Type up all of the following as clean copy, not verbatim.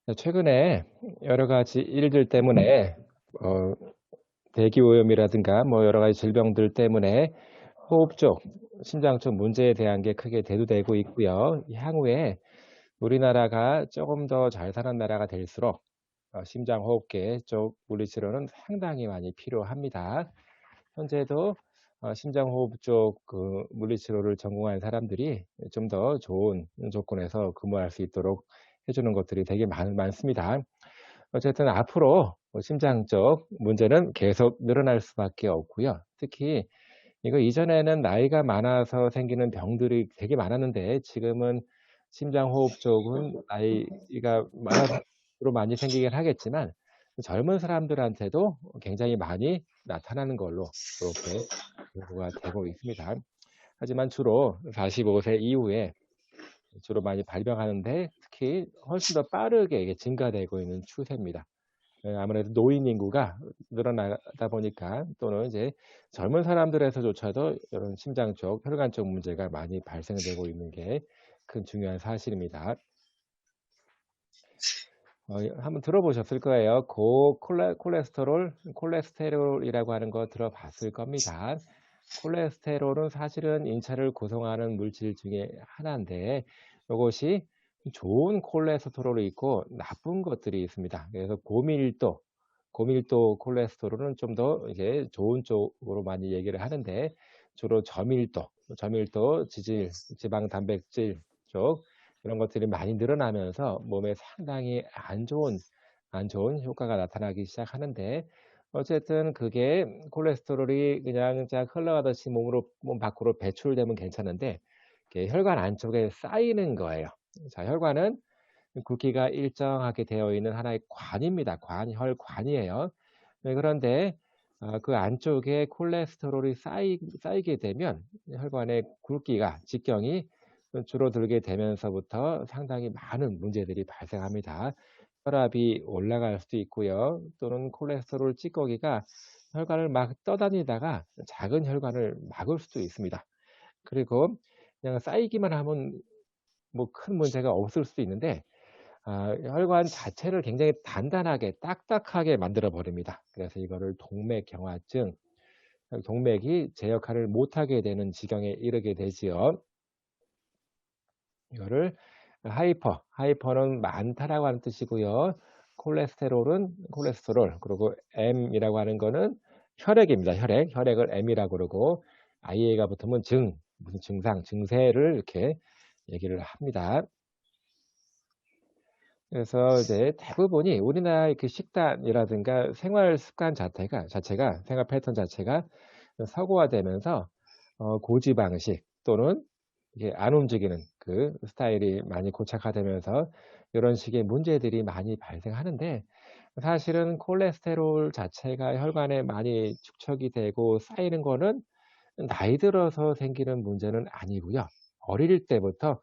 네, 최근에 여러 가지 일들 때문에 어 대기오염이라든가 뭐 여러 가지 질병들 때문에 호흡 쪽, 심장 쪽 문제에 대한 게 크게 대두되고 있고요. 향후에 우리나라가 조금 더 잘 사는 나라가 될수록 심장 호흡계 쪽 물리치료는 상당히 많이 필요합니다. 현재도 심장 호흡 쪽 그 물리치료를 전공한 사람들이 좀 더 좋은 조건에서 근무할 수 있도록 해 주는 것들이 되게 많습니다. 어쨌든 앞으로 심장 쪽 문제는 계속 늘어날 수밖에 없고요. 특히 이거 이전에는 나이가 많아서 생기는 병들이 되게 많았는데 지금은 심장 호흡 쪽은 나이가 많아서 주로 많이 생기긴 하겠지만 젊은 사람들한테도 굉장히 많이 나타나는 걸로 그렇게 보고가 되고 있습니다. 하지만 주로 45세 이후에 주로 많이 발병하는데 특히 훨씬 더 빠르게 이게 증가되고 있는 추세입니다. 아무래도 노인 인구가 늘어나다 보니까 또는 이제 젊은 사람들에서조차도 이런 심장 쪽, 혈관 쪽 문제가 많이 발생되고 있는 게 큰 중요한 사실입니다. 한번 들어보셨을 거예요. 콜레스테롤이라고 하는 거 들어봤을 겁니다. 콜레스테롤은 사실은 인체를 구성하는 물질 중에 하나인데 요것이 좋은 콜레스테롤이 있고 나쁜 것들이 있습니다. 그래서 고밀도 콜레스테롤은 좀 더 이제 좋은 쪽으로 많이 얘기를 하는데 주로 저밀도 지방 단백질 쪽 이런 것들이 많이 늘어나면서 몸에 상당히 안 좋은 효과가 나타나기 시작하는데 어쨌든 그게 콜레스테롤이 그냥 쫙 흘러가듯이 몸 밖으로 배출되면 괜찮은데 이게 혈관 안쪽에 쌓이는 거예요. 자, 혈관은 굵기가 일정하게 되어 있는 하나의 관입니다. 혈관이에요. 네, 그런데 그 안쪽에 콜레스테롤이 쌓이게 되면 혈관의 굵기가 직경이 줄어들게 되면서부터 상당히 많은 문제들이 발생합니다. 혈압이 올라갈 수도 있고요. 또는 콜레스테롤 찌꺼기가 혈관을 막 떠다니다가 작은 혈관을 막을 수도 있습니다. 그리고 그냥 쌓이기만 하면 뭐 큰 문제가 없을 수도 있는데 혈관 자체를 굉장히 단단하게 딱딱하게 만들어 버립니다. 그래서 이거를 동맥경화증, 동맥이 제 역할을 못하게 되는 지경에 이르게 되지요. 이거를 하이퍼는 많다라고 하는 뜻이고요. 콜레스테롤, 그리고 M이라고 하는 거는 혈액입니다. 혈액을 M이라고 그러고 IA가 붙으면 무슨 증세를 이렇게 얘기를 합니다. 그래서 이제 대부분이 우리나라의 그 식단이라든가 생활 습관 자체가 생활 패턴 자체가 서구화되면서 고지방식 또는 이게 안 움직이는 그 스타일이 많이 고착화되면서 이런 식의 문제들이 많이 발생하는데 사실은 콜레스테롤 자체가 혈관에 많이 축적이 되고 쌓이는 거는 나이 들어서 생기는 문제는 아니고요. 어릴 때부터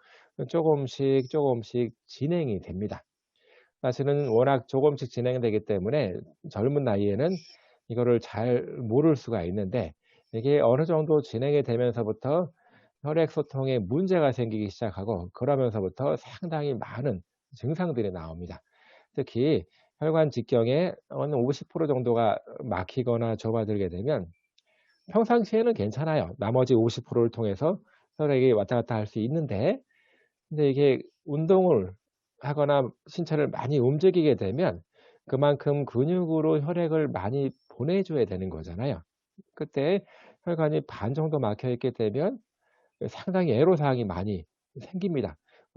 조금씩 진행이 됩니다. 사실은 워낙 조금씩 진행되기 때문에 젊은 나이에는 이거를 잘 모를 수가 있는데 이게 어느 정도 진행이 되면서부터 혈액 소통에 문제가 생기기 시작하고 그러면서부터 상당히 많은 증상들이 나옵니다. 특히 혈관 직경에 어느 50% 정도가 막히거나 좁아들게 되면 평상시에는 괜찮아요. 나머지 50%를 통해서 혈액이 왔다 갔다 할 수 있는데 근데 이게 운동을 하거나 신체를 많이 움직이게 되면 그만큼 근육으로 혈액을 많이 보내줘야 되는 거잖아요. 그때 혈관이 반 정도 막혀 있게 되면 상당히 애로사항이 많이 생깁니다.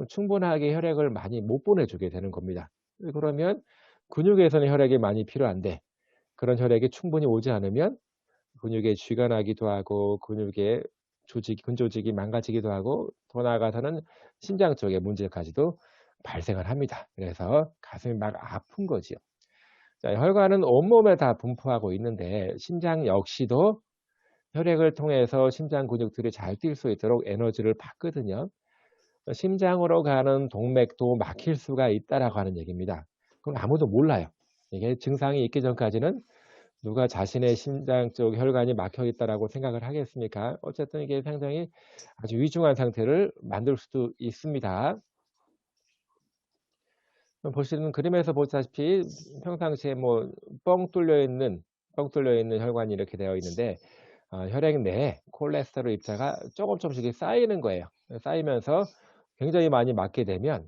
충분하게 혈액을 많이 못 보내주게 되는 겁니다. 그러면 근육에서는 혈액이 많이 필요한데 그런 혈액이 충분히 오지 않으면 근육에 쥐가 나기도 하고 근육의 근조직이 망가지기도 하고 더 나아가서는 심장 쪽에 문제까지도 발생을 합니다. 그래서 가슴이 막 아픈 거지요. 자, 혈관은 온몸에 다 분포하고 있는데 심장 역시도 혈액을 통해서 심장 근육들이 잘 뛸 수 있도록 에너지를 받거든요. 심장으로 가는 동맥도 막힐 수가 있다라고 하는 얘기입니다. 그건 아무도 몰라요. 이게 증상이 있기 전까지는 누가 자신의 심장 쪽 혈관이 막혀 있다라고 생각을 하겠습니까? 어쨌든 이게 상당히 아주 위중한 상태를 만들 수도 있습니다. 보시는 그림에서 보시다시피 평상시에 뭐 뻥 뚫려 있는 혈관이 이렇게 되어 있는데 혈액 내에 콜레스테롤 입자가 조금씩 쌓이는 거예요. 쌓이면서 굉장히 많이 막게 되면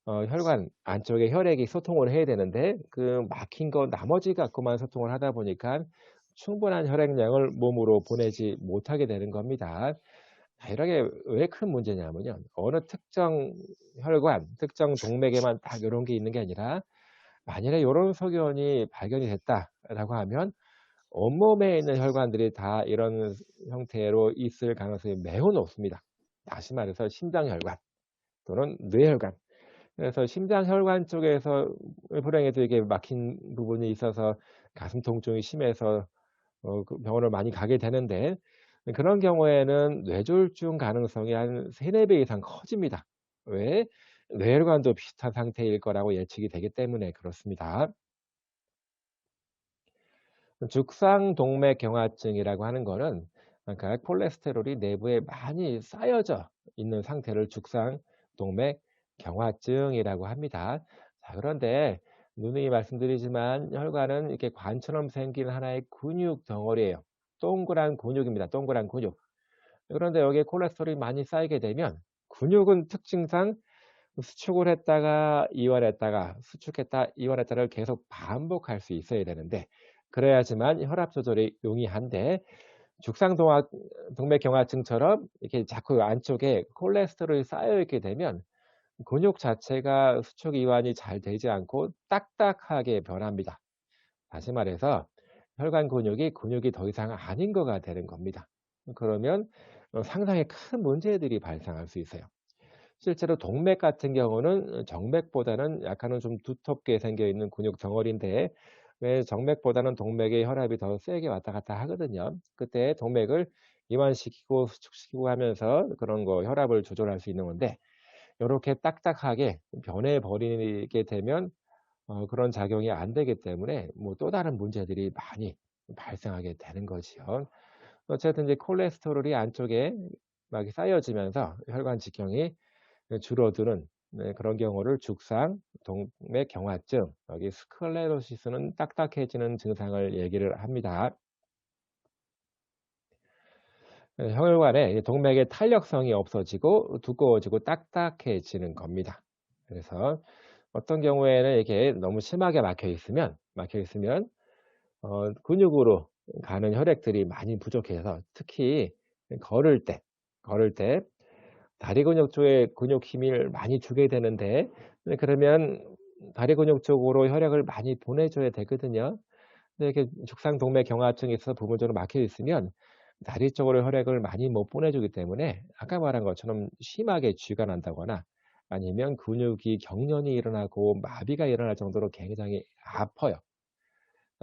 혈관 안쪽에 혈액이 소통을 해야 되는데 그 막힌 거 나머지 갖고만 소통을 하다 보니까 충분한 혈액량을 몸으로 보내지 못하게 되는 겁니다. 이게 왜 큰 문제냐면요. 어느 특정 혈관, 특정 동맥에만 딱 요런 게 있는 게 아니라 만일에 요런 소견이 발견이 됐다라고 하면 온몸에 있는 혈관들이 다 이런 형태로 있을 가능성이 매우 높습니다. 다시 말해서 심장혈관 또는 뇌혈관. 그래서 심장혈관 쪽에서 불행히도 이게 막힌 부분이 있어서 가슴 통증이 심해서 그 병원을 많이 가게 되는데 그런 경우에는 뇌졸중 가능성이 한 3-4배 이상 커집니다. 왜? 뇌혈관도 비슷한 상태일 거라고 예측이 되기 때문에 그렇습니다. 죽상동맥경화증이라고 하는 거는 그러니까 콜레스테롤이 내부에 많이 쌓여져 있는 상태를 죽상동맥경화증이라고 합니다. 자, 그런데 누누이 말씀드리지만 혈관은 이렇게 관처럼 생긴 하나의 근육 덩어리예요. 동그란 근육입니다. 동그란 근육. 그런데 여기에 콜레스테롤이 많이 쌓이게 되면 근육은 특징상 수축을 했다가 이완했다가 수축했다 이완했다를 계속 반복할 수 있어야 되는데 그래야지만 혈압 조절이 용이한데 죽상동화 동맥경화증처럼 이렇게 자꾸 안쪽에 콜레스테롤이 쌓여 있게 되면 근육 자체가 수축 이완이 잘 되지 않고 딱딱하게 변합니다. 다시 말해서 혈관 근육이 더 이상 아닌 거가 되는 겁니다. 그러면 상당히 큰 문제들이 발생할 수 있어요. 실제로 동맥 같은 경우는 정맥보다는 약간은 좀 두텁게 생겨 있는 근육 덩어리인데 왜 정맥보다는 동맥의 혈압이 더 세게 왔다 갔다 하거든요. 그때 동맥을 이완시키고 수축시키고 하면서 그런 거 혈압을 조절할 수 있는 건데 요렇게 딱딱하게 변해 버리게 되면 그런 작용이 안 되기 때문에 뭐 또 다른 문제들이 많이 발생하게 되는 거지요. 어쨌든 이제 콜레스테롤이 안쪽에 막 쌓여지면서 혈관 직경이 줄어드는 그런 경우를 죽상 동맥경화증, 여기 스클레로시스는 딱딱해지는 증상을 얘기를 합니다. 혈관에 동맥의 탄력성이 없어지고 두꺼워지고 딱딱해지는 겁니다. 그래서 어떤 경우에는 이게 너무 심하게 막혀 있으면 근육으로 가는 혈액들이 많이 부족해서 특히 걸을 때 다리 근육 쪽에 근육 힘을 많이 주게 되는데 그러면 다리 근육 쪽으로 혈액을 많이 보내줘야 되거든요. 근데 이렇게 죽상동맥경화증이 있어서 부분적으로 막혀 있으면 다리 쪽으로 혈액을 많이 못 보내주기 때문에 아까 말한 것처럼 심하게 쥐가 난다거나 아니면 근육이 경련이 일어나고 마비가 일어날 정도로 굉장히 아파요.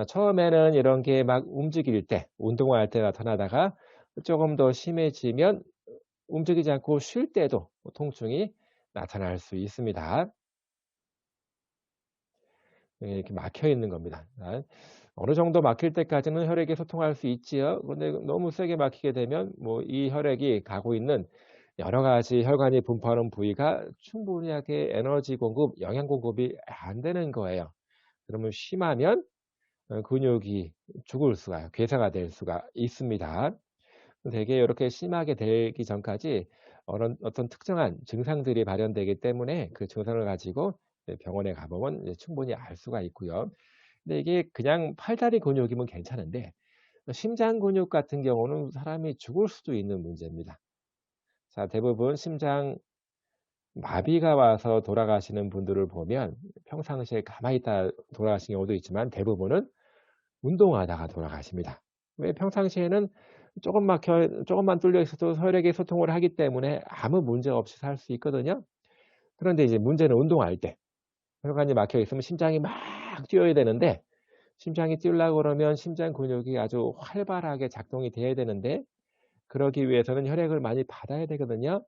처음에는 이런 게 막 움직일 때, 운동을 할 때 나타나다가 조금 더 심해지면 움직이지 않고 쉴 때도 통증이 나타날 수 있습니다. 이렇게 막혀 있는 겁니다. 어느 정도 막힐 때까지는 혈액이 소통할 수 있지요. 그런데 너무 세게 막히게 되면 뭐 이 혈액이 가고 있는 여러 가지 혈관이 분포하는 부위가 충분하게 에너지 공급, 영양 공급이 안 되는 거예요. 그러면 심하면 근육이 죽을 수가 괴사가 될 수가 있습니다. 되게 이렇게 심하게 되기 전까지 어떤 특정한 증상들이 발현되기 때문에 그 증상을 가지고 이제 병원에 가 보면 이제 충분히 알 수가 있고요. 근데 이게 그냥 팔다리 근육이면 괜찮은데 심장 근육 같은 경우는 사람이 죽을 수도 있는 문제입니다. 자, 대부분 심장 마비가 와서 돌아가시는 분들을 보면 평상시에 가만히 있다 돌아가시는 경우도 있지만 대부분은 운동하다가 돌아가십니다. 왜? 평상시에는 조금만 뚫려 있어도 혈액이 소통을 하기 때문에 아무 문제 없이 살 수 있거든요. 그런데 이제 문제는 운동할 때 혈관이 막혀 있으면 심장이 막 뛰어야 되는데 심장이 뛰려고 그러면 심장 근육이 아주 활발하게 작동이 돼야 되는데 그러기 위해서는 혈액을 많이 받아야 되거든요.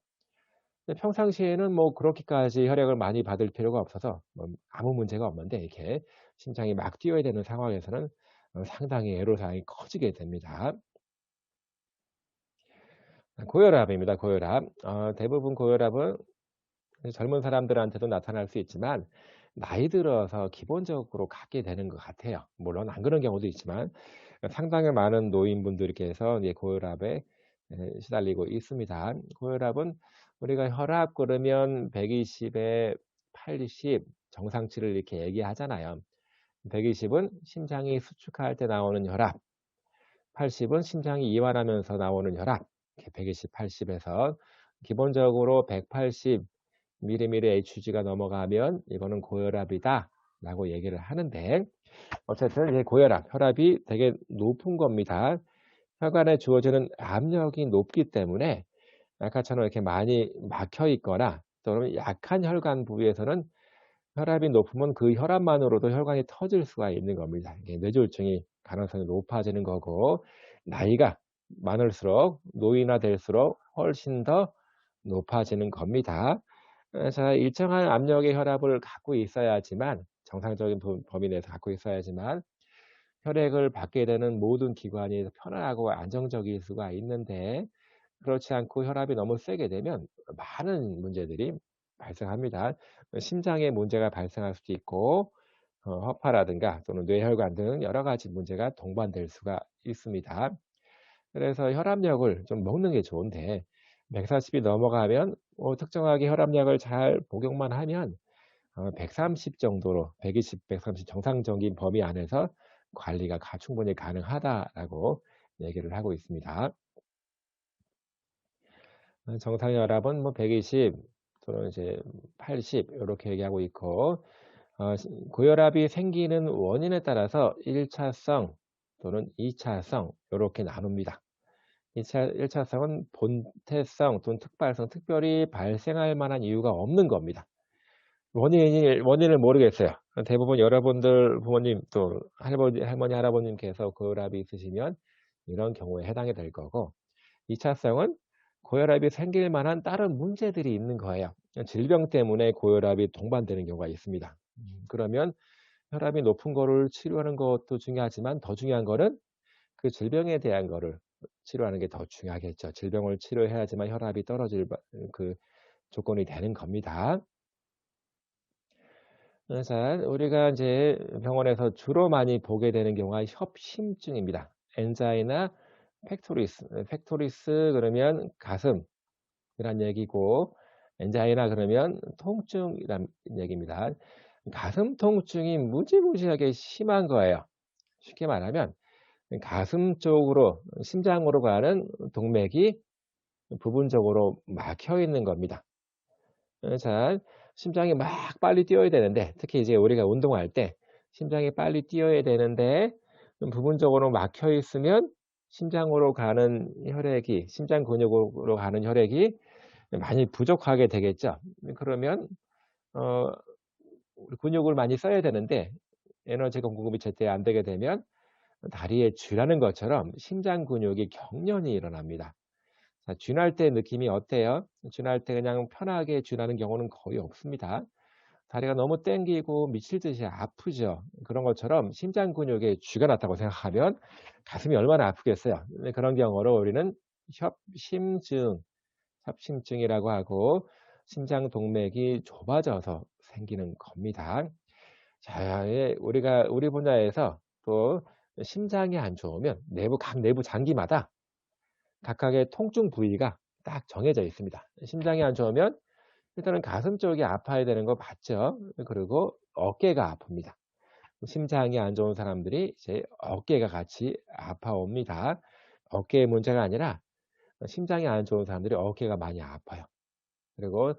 근데 평상시에는 뭐 그렇게까지 혈액을 많이 받을 필요가 없어서 뭐 아무 문제가 없는데 이렇게 심장이 막 뛰어야 되는 상황에서는 상당히 애로사항이 커지게 됩니다. 고혈압입니다. 고혈압. 대부분 고혈압은 젊은 사람들한테도 나타날 수 있지만 나이 들어서 기본적으로 갖게 되는 것 같아요. 물론 안 그런 경우도 있지만 상당히 많은 노인분들께서 이제 고혈압에 시달리고 있습니다. 고혈압은 우리가 혈압 그러면 120에 80 정상치를 이렇게 얘기하잖아요. 120은 심장이 수축할 때 나오는 혈압, 80은 심장이 이완하면서 나오는 혈압. 이렇게 120, 80에서 기본적으로 180 mmHg가 넘어가면 이거는 고혈압이다라고 얘기를 하는데, 어쨌든 이제 고혈압, 혈압이 되게 높은 겁니다. 혈관에 주어지는 압력이 높기 때문에 아까처럼 이렇게 많이 막혀 있거나 또는 약한 혈관 부위에서는 혈압이 높으면 그 혈압만으로도 혈관이 터질 수가 있는 겁니다. 이게 뇌졸중이 가능성이 높아지는 거고, 나이가 많을수록 노인화 될수록 훨씬 더 높아지는 겁니다. 그래서 일정한 압력의 혈압을 갖고 있어야지만, 정상적인 범위 내에서 갖고 있어야지만 혈액을 받게 되는 모든 기관이 편안하고 안정적일 수가 있는데, 그렇지 않고 혈압이 너무 세게 되면 많은 문제들이 발생합니다. 심장에 문제가 발생할 수도 있고, 허파라든가 또는 뇌혈관 등 여러 가지 문제가 동반될 수가 있습니다. 그래서 혈압약을 좀 먹는 게 좋은데, 140이 넘어가면 특정하게 혈압약을 잘 복용만 하면 130 정도로, 120, 130 정상적인 범위 안에서 관리가 충분히 가능하다라고 얘기를 하고 있습니다. 정상 혈압은 뭐 120 또는 이제 80 이렇게 얘기하고 있고, 고혈압이 생기는 원인에 따라서 1차성 또는 2차성 이렇게 나눕니다. 1차성은 본태성 또는 특발성, 특별히 발생할 만한 이유가 없는 겁니다. 원인을 모르겠어요. 대부분 여러분들 부모님 또 할머니, 할아버님께서 고혈압이 있으시면 이런 경우에 해당이 될 거고, 2차성은 고혈압이 생길 만한 다른 문제들이 있는 거예요. 질병 때문에 고혈압이 동반되는 경우가 있습니다. 그러면 혈압이 높은 거를 치료하는 것도 중요하지만 더 중요한 거는 그 질병에 대한 거를 치료하는 게 더 중요하겠죠. 질병을 치료해야지만 혈압이 떨어질 그 조건이 되는 겁니다. 그래서 우리가 이제 병원에서 주로 많이 보게 되는 경우가 협심증입니다. 엔자이나 팩토리스 그러면 가슴이란 얘기고, 엔자이나 그러면 통증이란 얘기입니다. 가슴 통증이 무지무지하게 심한 거예요. 쉽게 말하면 가슴 쪽으로, 심장으로 가는 동맥이 부분적으로 막혀 있는 겁니다. 자, 심장이 막 빨리 뛰어야 되는데, 특히 이제 우리가 운동할 때 심장이 빨리 뛰어야 되는데 부분적으로 막혀 있으면 심장으로 가는 혈액이, 심장 근육으로 가는 혈액이 많이 부족하게 되겠죠. 그러면 어, 근육을 많이 써야 되는데 에너지 공급이 제때 안 되게 되면 다리에 쥐라는 것처럼 심장 근육이 경련이 일어납니다. 자, 쥐날 때 느낌이 어때요? 쥐날 때 그냥 편하게 쥐나는 경우는 거의 없습니다. 다리가 너무 땡기고 미칠 듯이 아프죠. 그런 것처럼 심장 근육에 쥐가 났다고 생각하면 가슴이 얼마나 아프겠어요. 그런 경우로 우리는 협심증, 협심증이라고 하고, 심장 동맥이 좁아져서 생기는 겁니다. 자, 우리 분야에서 또 심장이 안 좋으면 각 내부 장기마다 각각의 통증 부위가 딱 정해져 있습니다. 심장이 안 좋으면 일단은 가슴 쪽이 아파야 되는 거 맞죠? 그리고 어깨가 아픕니다. 심장이 안 좋은 사람들이 이제 어깨가 같이 아파옵니다. 어깨의 문제가 아니라 심장이 안 좋은 사람들이 어깨가 많이 아파요. 그리고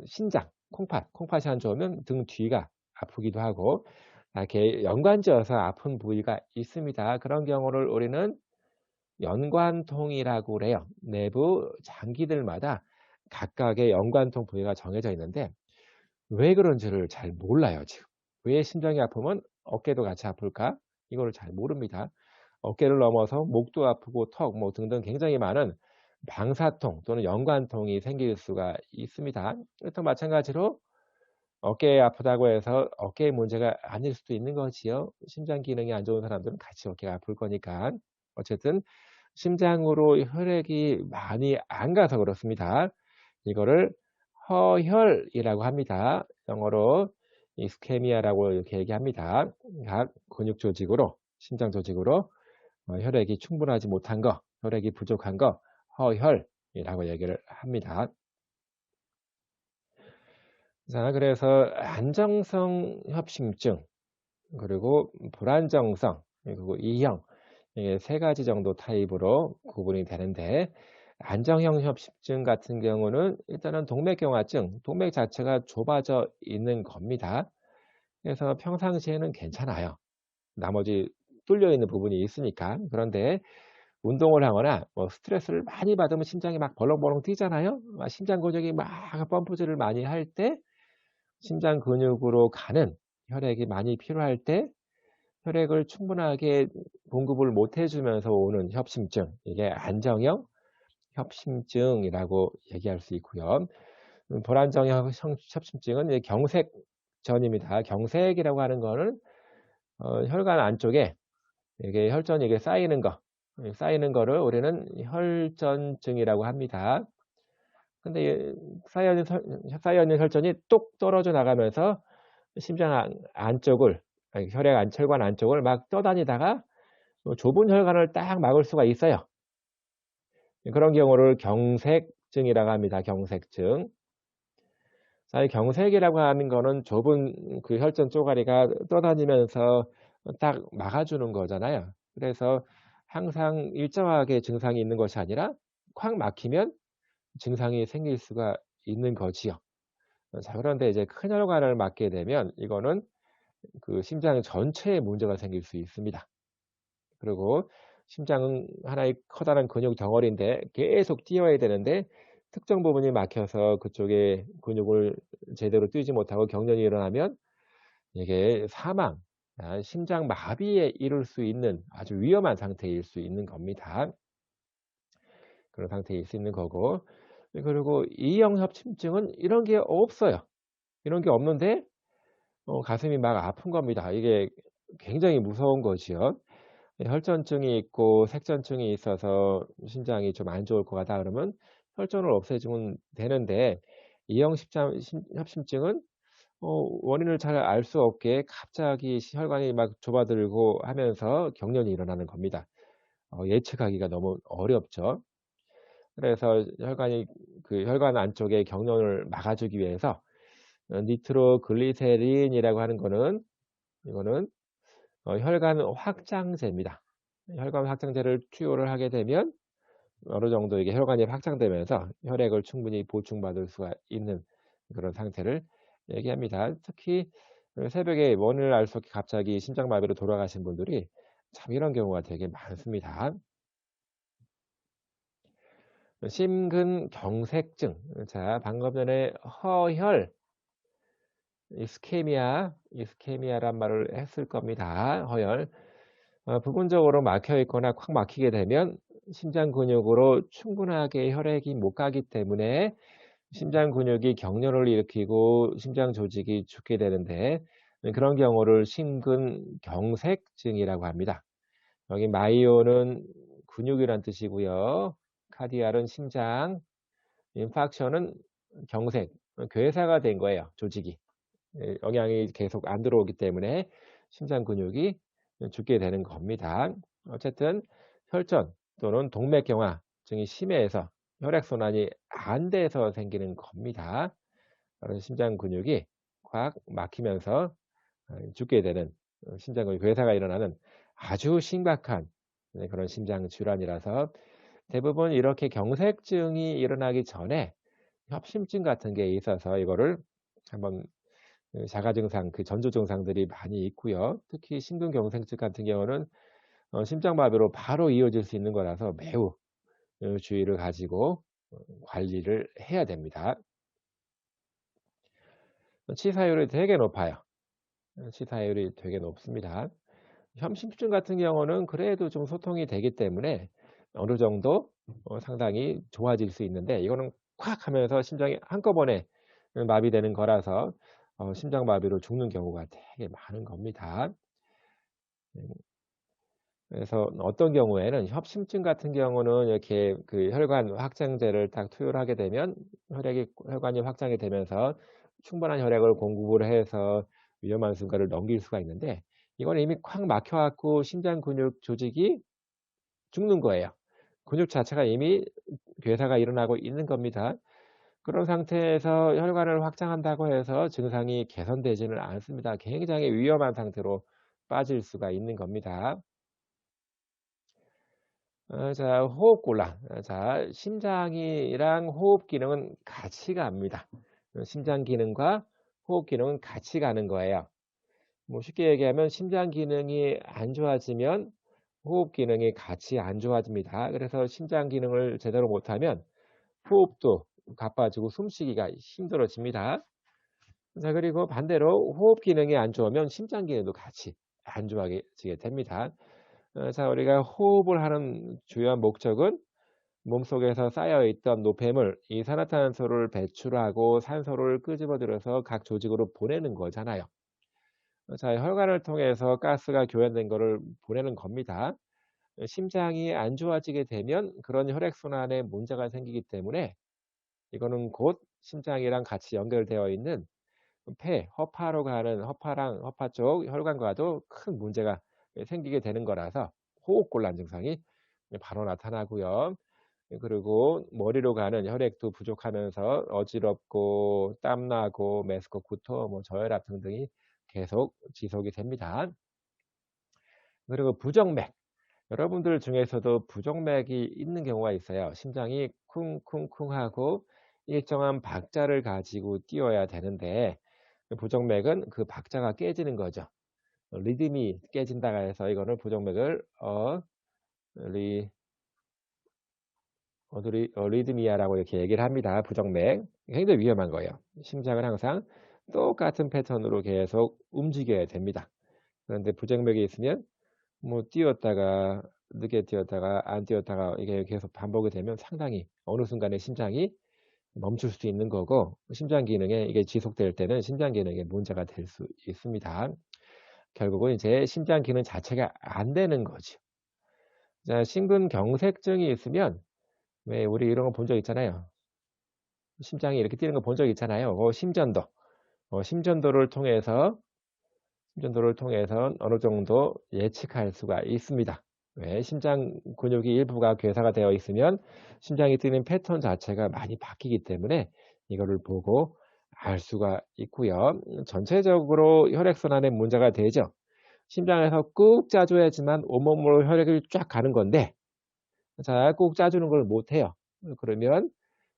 신장, 콩팥이 안 좋으면 등 뒤가 아프기도 하고, 이렇게 연관지어서 아픈 부위가 있습니다. 그런 경우를 우리는 연관통이라고 그래요. 내부 장기들마다 각각의 연관통 부위가 정해져 있는데 왜 그런지를 잘 몰라요, 지금. 왜 심장이 아프면 어깨도 같이 아플까? 이거를 잘 모릅니다. 어깨를 넘어서 목도 아프고 턱, 뭐 등등 굉장히 많은 방사통 또는 연관통이 생길 수가 있습니다. 또 마찬가지로 어깨에 아프다고 해서 어깨의 문제가 아닐 수도 있는 거지요. 심장 기능이 안 좋은 사람들은 같이 어깨가 아플 거니까. 어쨌든 심장으로 혈액이 많이 안 가서 그렇습니다. 이거를 허혈이라고 합니다. 영어로 이스케미아라고 이렇게 얘기합니다. 각 근육 조직으로, 심장 조직으로 혈액이 충분하지 못한 거, 혈액이 부족한 거, 허혈이라고 얘기를 합니다. 자, 그래서 안정성 협심증, 그리고 불안정성, 그리고 E형, 이게 세 가지 정도 타입으로 구분이 되는데, 안정형 협심증 같은 경우는 일단은 동맥경화증, 동맥 자체가 좁아져 있는 겁니다. 그래서 평상시에는 괜찮아요. 나머지 뚫려 있는 부분이 있으니까. 그런데 운동을 하거나 뭐 스트레스를 많이 받으면 심장이 막 벌렁벌렁 뛰잖아요. 심장 근육이 막 펌프질을 많이 할 때, 심장 근육으로 가는 혈액이 많이 필요할 때 혈액을 충분하게 공급을 못 해주면서 오는 협심증, 이게 안정형 협심증이라고 얘기할 수 있고요. 불안정형 협심증은 이제 경색전입니다. 경색이라고 하는 거는 혈관 안쪽에 이게 혈전이 이게 쌓이는 거를 우리는 혈전증이라고 합니다. 근데 쌓여있는 혈전이 뚝 떨어져 나가면서 심장 안쪽을, 혈관 안쪽을 막 떠다니다가 좁은 혈관을 딱 막을 수가 있어요. 그런 경우를 경색증이라고 합니다. 경색증. 자, 이 경색이라고 하는 거는 좁은 그 혈전 쪼가리가 떠다니면서 딱 막아주는 거잖아요. 그래서 항상 일정하게 증상이 있는 것이 아니라 콱 막히면 증상이 생길 수가 있는 거지요. 자, 그런데 이제 큰 혈관을 막게 되면 이거는 그 심장 전체에 문제가 생길 수 있습니다. 그리고 심장은 하나의 커다란 근육 덩어리인데 계속 뛰어야 되는데 특정 부분이 막혀서 그쪽에 근육을 제대로 뛰지 못하고 경련이 일어나면 이게 사망, 심장 마비에 이를 수 있는 아주 위험한 상태일 수 있는 겁니다. 그런 상태일 수 있는 거고, 그리고 E형 협심증은 이런 게 없어요. 이런 게 없는데 가슴이 막 아픈 겁니다. 이게 굉장히 무서운 거지요. 혈전증이 있고 색전증이 있어서 심장이 좀 안 좋을 것 같다 그러면 혈전을 없애주면 되는데, E형 협심증은 원인을 잘 알 수 없게 갑자기 혈관이 막 좁아들고 하면서 경련이 일어나는 겁니다. 예측하기가 너무 어렵죠. 그래서 혈관 안쪽에 경련을 막아주기 위해서 니트로글리세린이라고 하는 거는, 이거는 혈관 확장제입니다. 혈관 확장제를 투여를 하게 되면 어느 정도 이게 혈관이 확장되면서 혈액을 충분히 보충받을 수가 있는 그런 상태를 얘기합니다. 특히 새벽에 원인을 알 수 없게 갑자기 심장마비로 돌아가신 분들이 참 이런 경우가 되게 많습니다. 심근경색증. 자, 방금 전에 허혈, 이스케미아란 말을 했을 겁니다. 허혈. 부분적으로 막혀 있거나 콱 막히게 되면 심장 근육으로 충분하게 혈액이 못 가기 때문에 심장 근육이 경련을 일으키고 심장 조직이 죽게 되는데, 그런 경우를 심근경색증이라고 합니다. 여기 마이오는 근육이란 뜻이고요. 카디알은 심장, 인팍션은 경색, 괴사가 된 거예요. 조직이. 영양이 계속 안 들어오기 때문에 심장 근육이 죽게 되는 겁니다. 어쨌든 혈전 또는 동맥경화증이 심해서 혈액순환이 안 돼서 생기는 겁니다. 그래서 심장 근육이 꽉 막히면서 죽게 되는, 심장 근육 괴사가 일어나는 아주 심각한 그런 심장 질환이라서 대부분 이렇게 경색증이 일어나기 전에 협심증 같은 게 있어서 이거를 한번 자가 증상, 그 전조 증상들이 많이 있고요. 특히 심근경색증 같은 경우는 심장마비로 바로 이어질 수 있는 거라서 매우 주의를 가지고 관리를 해야 됩니다. 치사율이 되게 높아요. 치사율이 되게 높습니다. 협심증 같은 경우는 그래도 좀 소통이 되기 때문에 어느 정도 상당히 좋아질 수 있는데, 이거는 콱 하면서 심장이 한꺼번에 마비되는 거라서 심장마비로 죽는 경우가 되게 많은 겁니다. 그래서 어떤 경우에는 협심증 같은 경우는 이렇게 그 혈관 확장제를 딱 투여를 하게 되면 혈관이 확장이 되면서 충분한 혈액을 공급을 해서 위험한 순간을 넘길 수가 있는데 이거는 이미 콱 막혀 갖고 심장 근육 조직이 죽는 거예요. 근육 자체가 이미 괴사가 일어나고 있는 겁니다. 그런 상태에서 혈관을 확장한다고 해서 증상이 개선되지는 않습니다. 굉장히 위험한 상태로 빠질 수가 있는 겁니다. 자, 호흡곤란. 자, 심장이랑 호흡 기능은 같이 갑니다. 심장 기능과 호흡 기능은 같이 가는 거예요. 뭐 쉽게 얘기하면 심장 기능이 안 좋아지면 호흡 기능이 같이 안 좋아집니다. 그래서 심장 기능을 제대로 못하면 호흡도 가빠지고 숨쉬기가 힘들어집니다. 자, 그리고 반대로 호흡 기능이 안 좋으면 심장 기능도 같이 안 좋아지게 됩니다. 자, 우리가 호흡을 하는 주요한 목적은 몸속에서 쌓여있던 노폐물, 이산화탄소를 배출하고 산소를 끄집어들여서 각 조직으로 보내는 거잖아요. 자, 혈관을 통해서 가스가 교환된 거를 보내는 겁니다. 심장이 안 좋아지게 되면 그런 혈액순환에 문제가 생기기 때문에 이거는 곧 심장이랑 같이 연결되어 있는 폐, 허파로 가는 허파 쪽 혈관과도 큰 문제가 생기게 되는 거라서 호흡곤란 증상이 바로 나타나고요. 그리고 머리로 가는 혈액도 부족하면서 어지럽고 땀나고 메스꺼 구토, 뭐 저혈압 등등이 계속 지속이 됩니다. 그리고 부정맥. 여러분들 중에서도 부정맥이 있는 경우가 있어요. 심장이 쿵쿵쿵하고 일정한 박자를 가지고 뛰어야 되는데 부정맥은 그 박자가 깨지는 거죠. 리듬이 깨진다고 해서 이거는 부정맥을 리드미아라고 이렇게 얘기를 합니다. 부정맥. 굉장히 위험한 거예요. 심장은 항상 똑같은 패턴으로 계속 움직여야 됩니다. 그런데 부정맥이 있으면 뭐 뛰었다가 늦게 뛰었다가 안 뛰었다가 이게 계속 반복이 되면 상당히 어느 순간에 심장이 멈출 수 있는 거고 심장 기능에 이게 지속될 때는 심장 기능에 문제가 될 수 있습니다. 결국은 이제 심장 기능 자체가 안 되는 거죠. 자, 심근경색증이 있으면 왜 우리 이런 거 본 적 있잖아요. 심장이 이렇게 뛰는 거 본 적 있잖아요. 심전도. 심전도를 통해서 어느 정도 예측할 수가 있습니다. 왜? 심장 근육이 일부가 괴사가 되어 있으면 심장이 뛰는 패턴 자체가 많이 바뀌기 때문에 이거를 보고 알 수가 있고요. 전체적으로 혈액순환에 문제가 되죠. 심장에서 꾹 짜줘야지만 온몸으로 혈액이 쫙 가는 건데, 자, 꾹 짜주는 걸 못해요. 그러면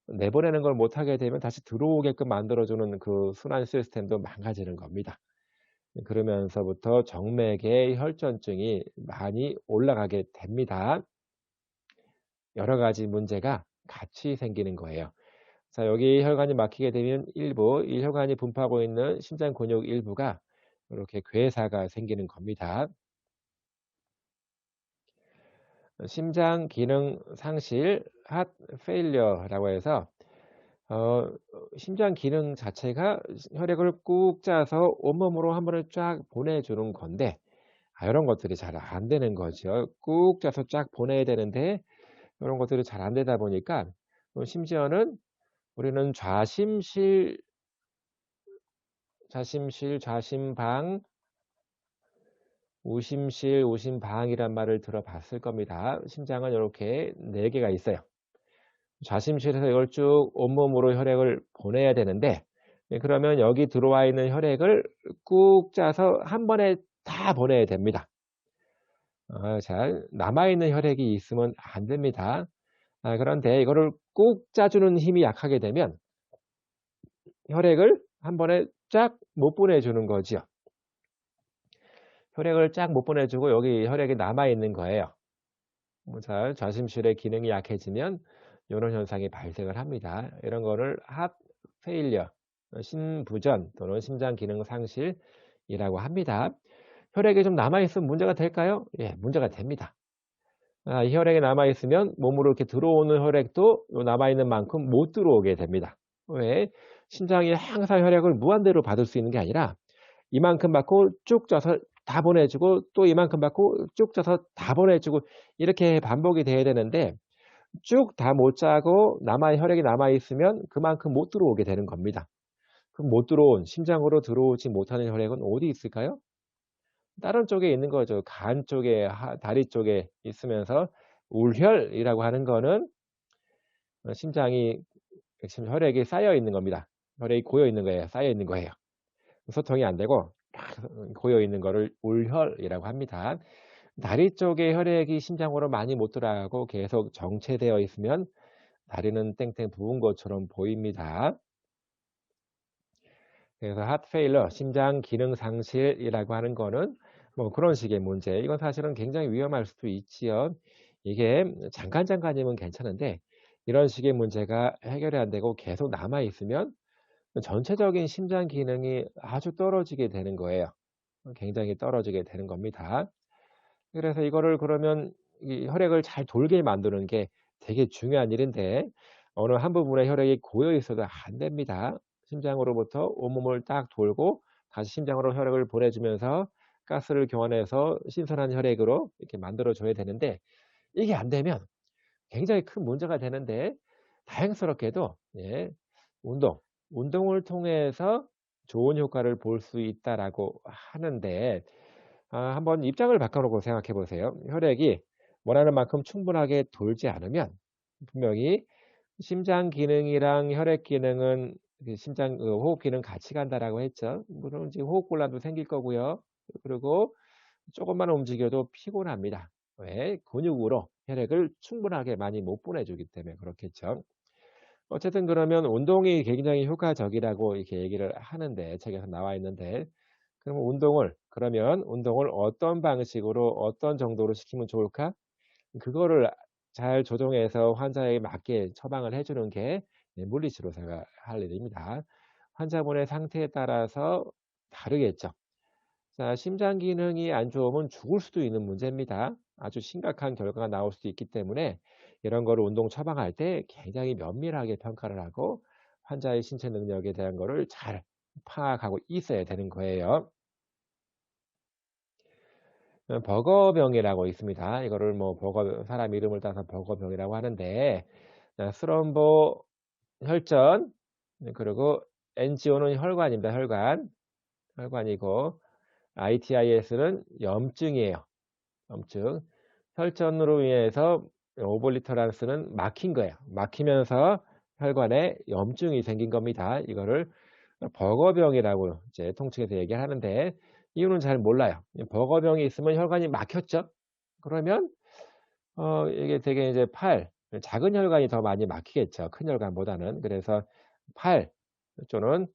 내보내는 걸 못하게 되면 다시 들어오게끔 만들어주는 그 순환 시스템도 망가지는 겁니다. 그러면서부터 정맥의 혈전증이 많이 올라가게 됩니다. 여러 가지 문제가 같이 생기는 거예요. 자, 여기 혈관이 막히게 되면 일부, 이 혈관이 분포하고 있는 심장 근육 일부가 이렇게 괴사가 생기는 겁니다. 심장 기능 상실, heart failure라고 해서 심장 기능 자체가 혈액을 꾹 짜서 온몸으로 한 번에 쫙 보내주는 건데 이런 것들이 잘 안 되는 거죠. 꾹 짜서 쫙 보내야 되는데 이런 것들이 잘 안 되다 보니까 심지어는 우리는 좌심방, 우심실, 우심방이란 말을 들어봤을 겁니다. 심장은 이렇게 4개가 있어요. 좌심실에서 이걸 쭉 온몸으로 혈액을 보내야 되는데 그러면 여기 들어와 있는 혈액을 꾹 짜서 한 번에 다 보내야 됩니다. 자, 남아있는 혈액이 있으면 안 됩니다. 그런데 이거를 꾹 짜주는 힘이 약하게 되면 혈액을 한 번에 쫙 못 보내주는 거죠. 혈액을 쫙 못 보내주고 여기 혈액이 남아있는 거예요. 자, 좌심실의 기능이 약해지면 이런 현상이 발생을 합니다. 이런 거를 heart failure, 심부전 또는 심장 기능 상실이라고 합니다. 혈액이 좀 남아있으면 문제가 될까요? 예, 문제가 됩니다. 이 혈액이 남아있으면 몸으로 이렇게 들어오는 혈액도 남아있는 만큼 못 들어오게 됩니다. 왜? 심장이 항상 혈액을 무한대로 받을 수 있는 게 아니라 이만큼 받고 쭉 쪄서 다 보내주고 또 이만큼 받고 쭉 쪄서 다 보내주고 이렇게 반복이 돼야 되는데 쭉 다 못 짜고 혈액이 남아있으면 그만큼 못 들어오게 되는 겁니다. 그럼 못 들어온 심장으로 들어오지 못하는 혈액은 어디 있을까요? 다른 쪽에 있는 거죠. 간 쪽에 다리 쪽에 있으면서 울혈이라고 하는 거는 심장이 지금 혈액이 쌓여 있는 겁니다. 혈액이 고여 있는 거예요. 쌓여 있는 거예요. 소통이 안 되고 막 고여 있는 거를 울혈이라고 합니다. 다리 쪽에 혈액이 심장으로 많이 못 들어가고 계속 정체되어 있으면 다리는 땡땡 부은 것처럼 보입니다. 그래서 heart failure, 심장 기능 상실이라고 하는 거는 뭐 그런 식의 문제. 이건 사실은 굉장히 위험할 수도 있지요. 이게 잠깐이면 괜찮은데 이런 식의 문제가 해결이 안 되고 계속 남아 있으면 전체적인 심장 기능이 아주 떨어지게 되는 거예요. 굉장히 떨어지게 되는 겁니다. 그래서 이거를 그러면 이 혈액을 잘 돌게 만드는 게 되게 중요한 일인데 어느 한 부분에 혈액이 고여 있어도 안 됩니다. 심장으로부터 온몸을 딱 돌고 다시 심장으로 혈액을 보내주면서 가스를 교환해서 신선한 혈액으로 이렇게 만들어 줘야 되는데 이게 안 되면 굉장히 큰 문제가 되는데 다행스럽게도 예, 운동, 운동을 통해서 좋은 효과를 볼 수 있다라고 하는데 한번 입장을 바꿔 놓고 생각해 보세요. 혈액이 원하는 만큼 충분하게 돌지 않으면 분명히 심장 기능이랑 혈액 기능은 그 심장 호흡 기능 같이 간다라고 했죠. 물론 이제 호흡곤란도 생길 거고요. 그리고 조금만 움직여도 피곤합니다. 왜? 근육으로 혈액을 충분하게 많이 못 보내주기 때문에 그렇겠죠. 어쨌든 그러면 운동이 굉장히 효과적이라고 이렇게 얘기를 하는데 책에서 나와 있는데 그러면 운동을 어떤 방식으로 어떤 정도로 시키면 좋을까? 그거를 잘 조정해서 환자에 맞게 처방을 해 주는 게 물리치 의사가 할 일입니다. 환자분의 상태에 따라서 다르겠죠. 자, 심장 기능이 안 좋으면 죽을 수도 있는 문제입니다. 아주 심각한 결과가 나올 수도 있기 때문에 이런 거를 운동 처방할 때 굉장히 면밀하게 평가를 하고 환자의 신체 능력에 대한 거를 잘 파악하고 있어야 되는 거예요. 버거병이라고 있습니다. 이거를 뭐 사람 이름을 따서 버거병이라고 하는데 자, 스럼보 혈전 그리고 NGO는 혈관입니다. 혈관이고 ITIS는 염증이에요. 염증. 혈전으로 인해서 오볼리터란스는 막힌 거예요. 막히면서 혈관에 염증이 생긴 겁니다. 이거를 버거병이라고 이제 통칭해서 얘기하는데 이유는 잘 몰라요. 버거병이 있으면 혈관이 막혔죠. 그러면 이게 되게 이제 작은 혈관이 더 많이 막히겠죠. 큰 혈관보다는. 그래서 팔 또는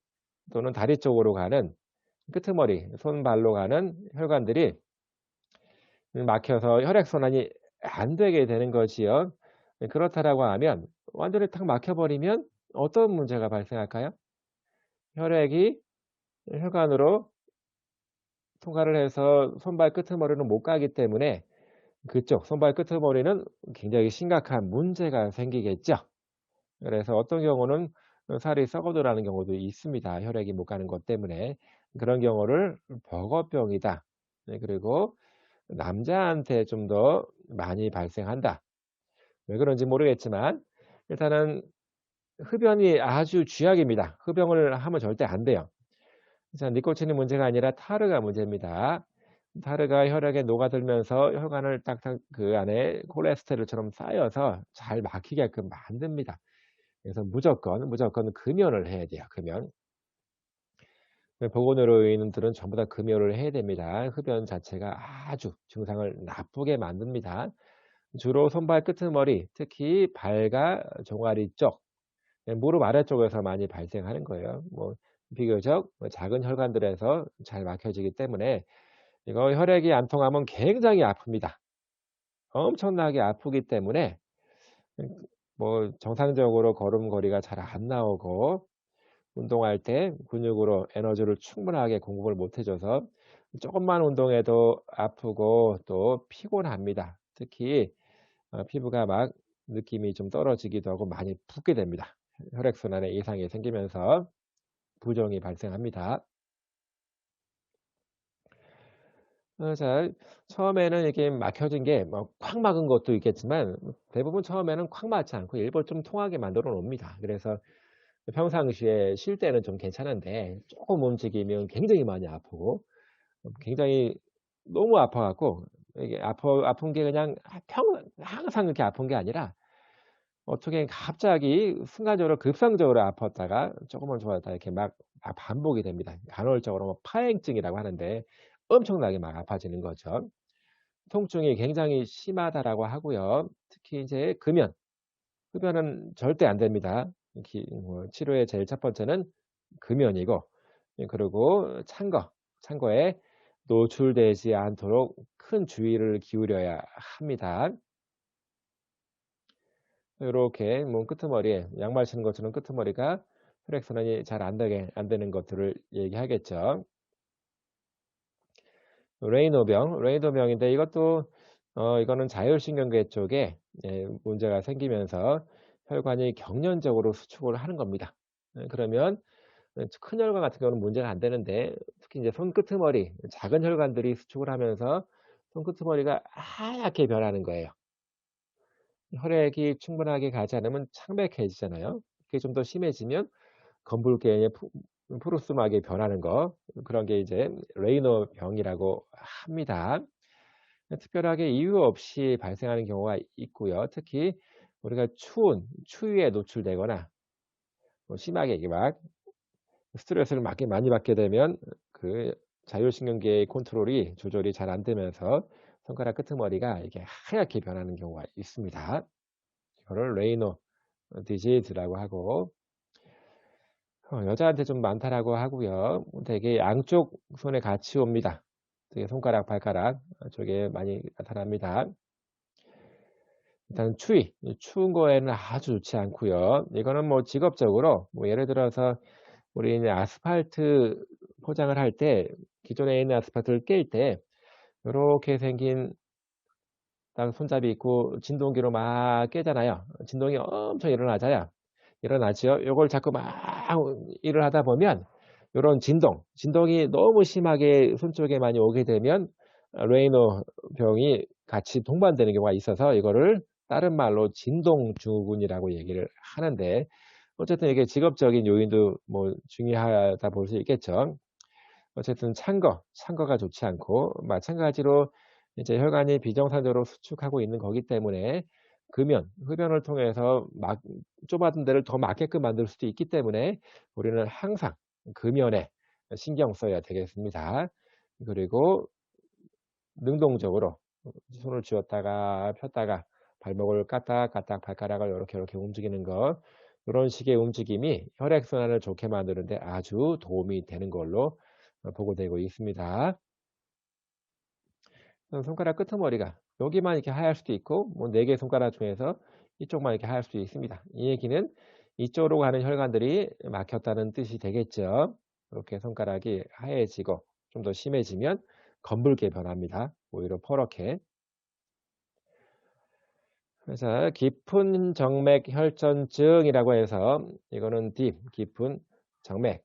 다리 쪽으로 가는 끄트머리, 손, 발로 가는 혈관들이 막혀서 혈액순환이 안 되게 되는 거지요. 그렇다라고 하면 완전히 탁 막혀버리면 어떤 문제가 발생할까요? 혈액이 혈관으로 통과를 해서 손발 끄트머리는 못 가기 때문에 그쪽 손발 끄트머리는 굉장히 심각한 문제가 생기겠죠. 그래서 어떤 경우는 살이 썩어들어가는 경우도 있습니다. 혈액이 못 가는 것 때문에. 그런 경우를 버거병이다. 네, 그리고 남자한테 좀 더 많이 발생한다. 왜 그런지 모르겠지만 일단은 흡연이 아주 쥐약입니다. 흡연을 하면 절대 안 돼요. 자, 니코틴이 문제가 아니라 타르가 문제입니다. 타르가 혈액에 녹아들면서 혈관을 딱딱 그 안에 콜레스테롤처럼 쌓여서 잘 막히게끔 만듭니다. 그래서 무조건 금연을 해야 돼요. 금연. 보건의료인들은 전부 다 금연을 해야 됩니다. 흡연 자체가 아주 증상을 나쁘게 만듭니다. 주로 손발 끄트머리, 특히 발과 종아리 쪽, 무릎 아래쪽에서 많이 발생하는 거예요. 뭐 비교적 작은 혈관들에서 잘 막혀지기 때문에 이거 혈액이 안 통하면 굉장히 아픕니다. 엄청나게 아프기 때문에 뭐 정상적으로 걸음걸이가 잘 안 나오고 운동할 때 근육으로 에너지를 충분하게 공급을 못 해줘서 조금만 운동해도 아프고 또 피곤합니다. 특히 피부가 막 느낌이 좀 떨어지기도 하고 많이 붓게 됩니다. 혈액순환에 이상이 생기면서 부종이 발생합니다. 자, 처음에는 이렇게 막혀진 게 뭐 콱 막은 것도 있겠지만 대부분 처음에는 콱 막지 않고 일부러 좀 통하게 만들어 놓습니다. 그래서 평상시에 쉴 때는 좀 괜찮은데 조금 움직이면 굉장히 많이 아프고 굉장히 너무 아파 갖고 이게 아픈 게 그냥 항상 그렇게 아픈 게 아니라 어떻게 갑자기 순간적으로 급성적으로 아팠다가 조금만 좋아졌다 이렇게 막 반복이 됩니다. 간헐적으로 뭐 파행증이라고 하는데 엄청나게 막 아파지는 거죠. 통증이 굉장히 심하다라고 하고요. 특히 이제 금연은 절대 안 됩니다. 치료의 제일 첫 번째는 금연이고, 그리고 찬 거에 노출되지 않도록 큰 주의를 기울여야 합니다. 요렇게 몸 끄트머리에 양말 신는 것처럼 끄트머리가 혈액순환이 잘 안 되는 것들을 얘기하겠죠. 레이노병인데 이것도 이거는 자율신경계 쪽에 문제가 생기면서 혈관이 경련적으로 수축을 하는 겁니다. 그러면 큰 혈관 같은 경우는 문제가 안 되는데 특히 이제 손끄트머리 작은 혈관들이 수축을 하면서 손끄트머리가 하얗게 변하는 거예요. 혈액이 충분하게 가지 않으면 창백해지잖아요. 그게 좀 더 심해지면 검붉게 푸르스름하게 변하는 거, 그런 게 이제 레이너 병이라고 합니다. 특별하게 이유 없이 발생하는 경우가 있고요. 특히 우리가 추위에 노출되거나 뭐 심하게 이게 막 스트레스를 많이 받게 되면 그 자율신경계의 컨트롤이 조절이 잘 안 되면서 손가락 끄트머리가 이렇게 하얗게 변하는 경우가 있습니다. 이거를 레이너 디지즈라고 하고 여자한테 좀 많다라고 하고요. 되게 양쪽 손에 같이 옵니다. 되게 손가락, 발가락 쪽에 많이 나타납니다. 일단 추운 거에는 아주 좋지 않고요. 이거는 뭐 직업적으로 뭐 예를 들어서 우리 이제 아스팔트 포장을 할 때 기존에 있는 아스팔트를 깰 때 요렇게 생긴 딱 손잡이 있고 진동기로 막 깨잖아요. 진동이 엄청 일어나죠. 요걸 자꾸 막 일을 하다 보면 요런 진동이 너무 심하게 손 쪽에 많이 오게 되면 레이너 병이 같이 동반되는 경우가 있어서 이거를 다른 말로 진동증후군이라고 얘기를 하는데, 어쨌든 이게 직업적인 요인도 뭐 중요하다 볼 수 있겠죠. 어쨌든 찬 거가 좋지 않고 마찬가지로 이제 혈관이 비정상적으로 수축하고 있는 거기 때문에 흡연을 통해서 막 좁아진 데를 더 막게끔 만들 수도 있기 때문에 우리는 항상 금연에 신경 써야 되겠습니다. 그리고 능동적으로 손을 쥐었다가 폈다가 발목을 까딱까딱 발가락을 요렇게 움직이는 것, 요런 식의 움직임이 혈액순환을 좋게 만드는 데 아주 도움이 되는 걸로 보고되고 있습니다. 손가락 끄트머리가 여기만 이렇게 하얄 수도 있고 뭐 4개 손가락 중에서 이쪽만 이렇게 하얄 수도 있습니다. 이 얘기는 이쪽으로 가는 혈관들이 막혔다는 뜻이 되겠죠. 이렇게 손가락이 하얘지고 좀 더 심해지면 검붉게 변합니다. 오히려 퍼렇게. 그래서 깊은 정맥 혈전증이라고 해서 이거는 깊은 정맥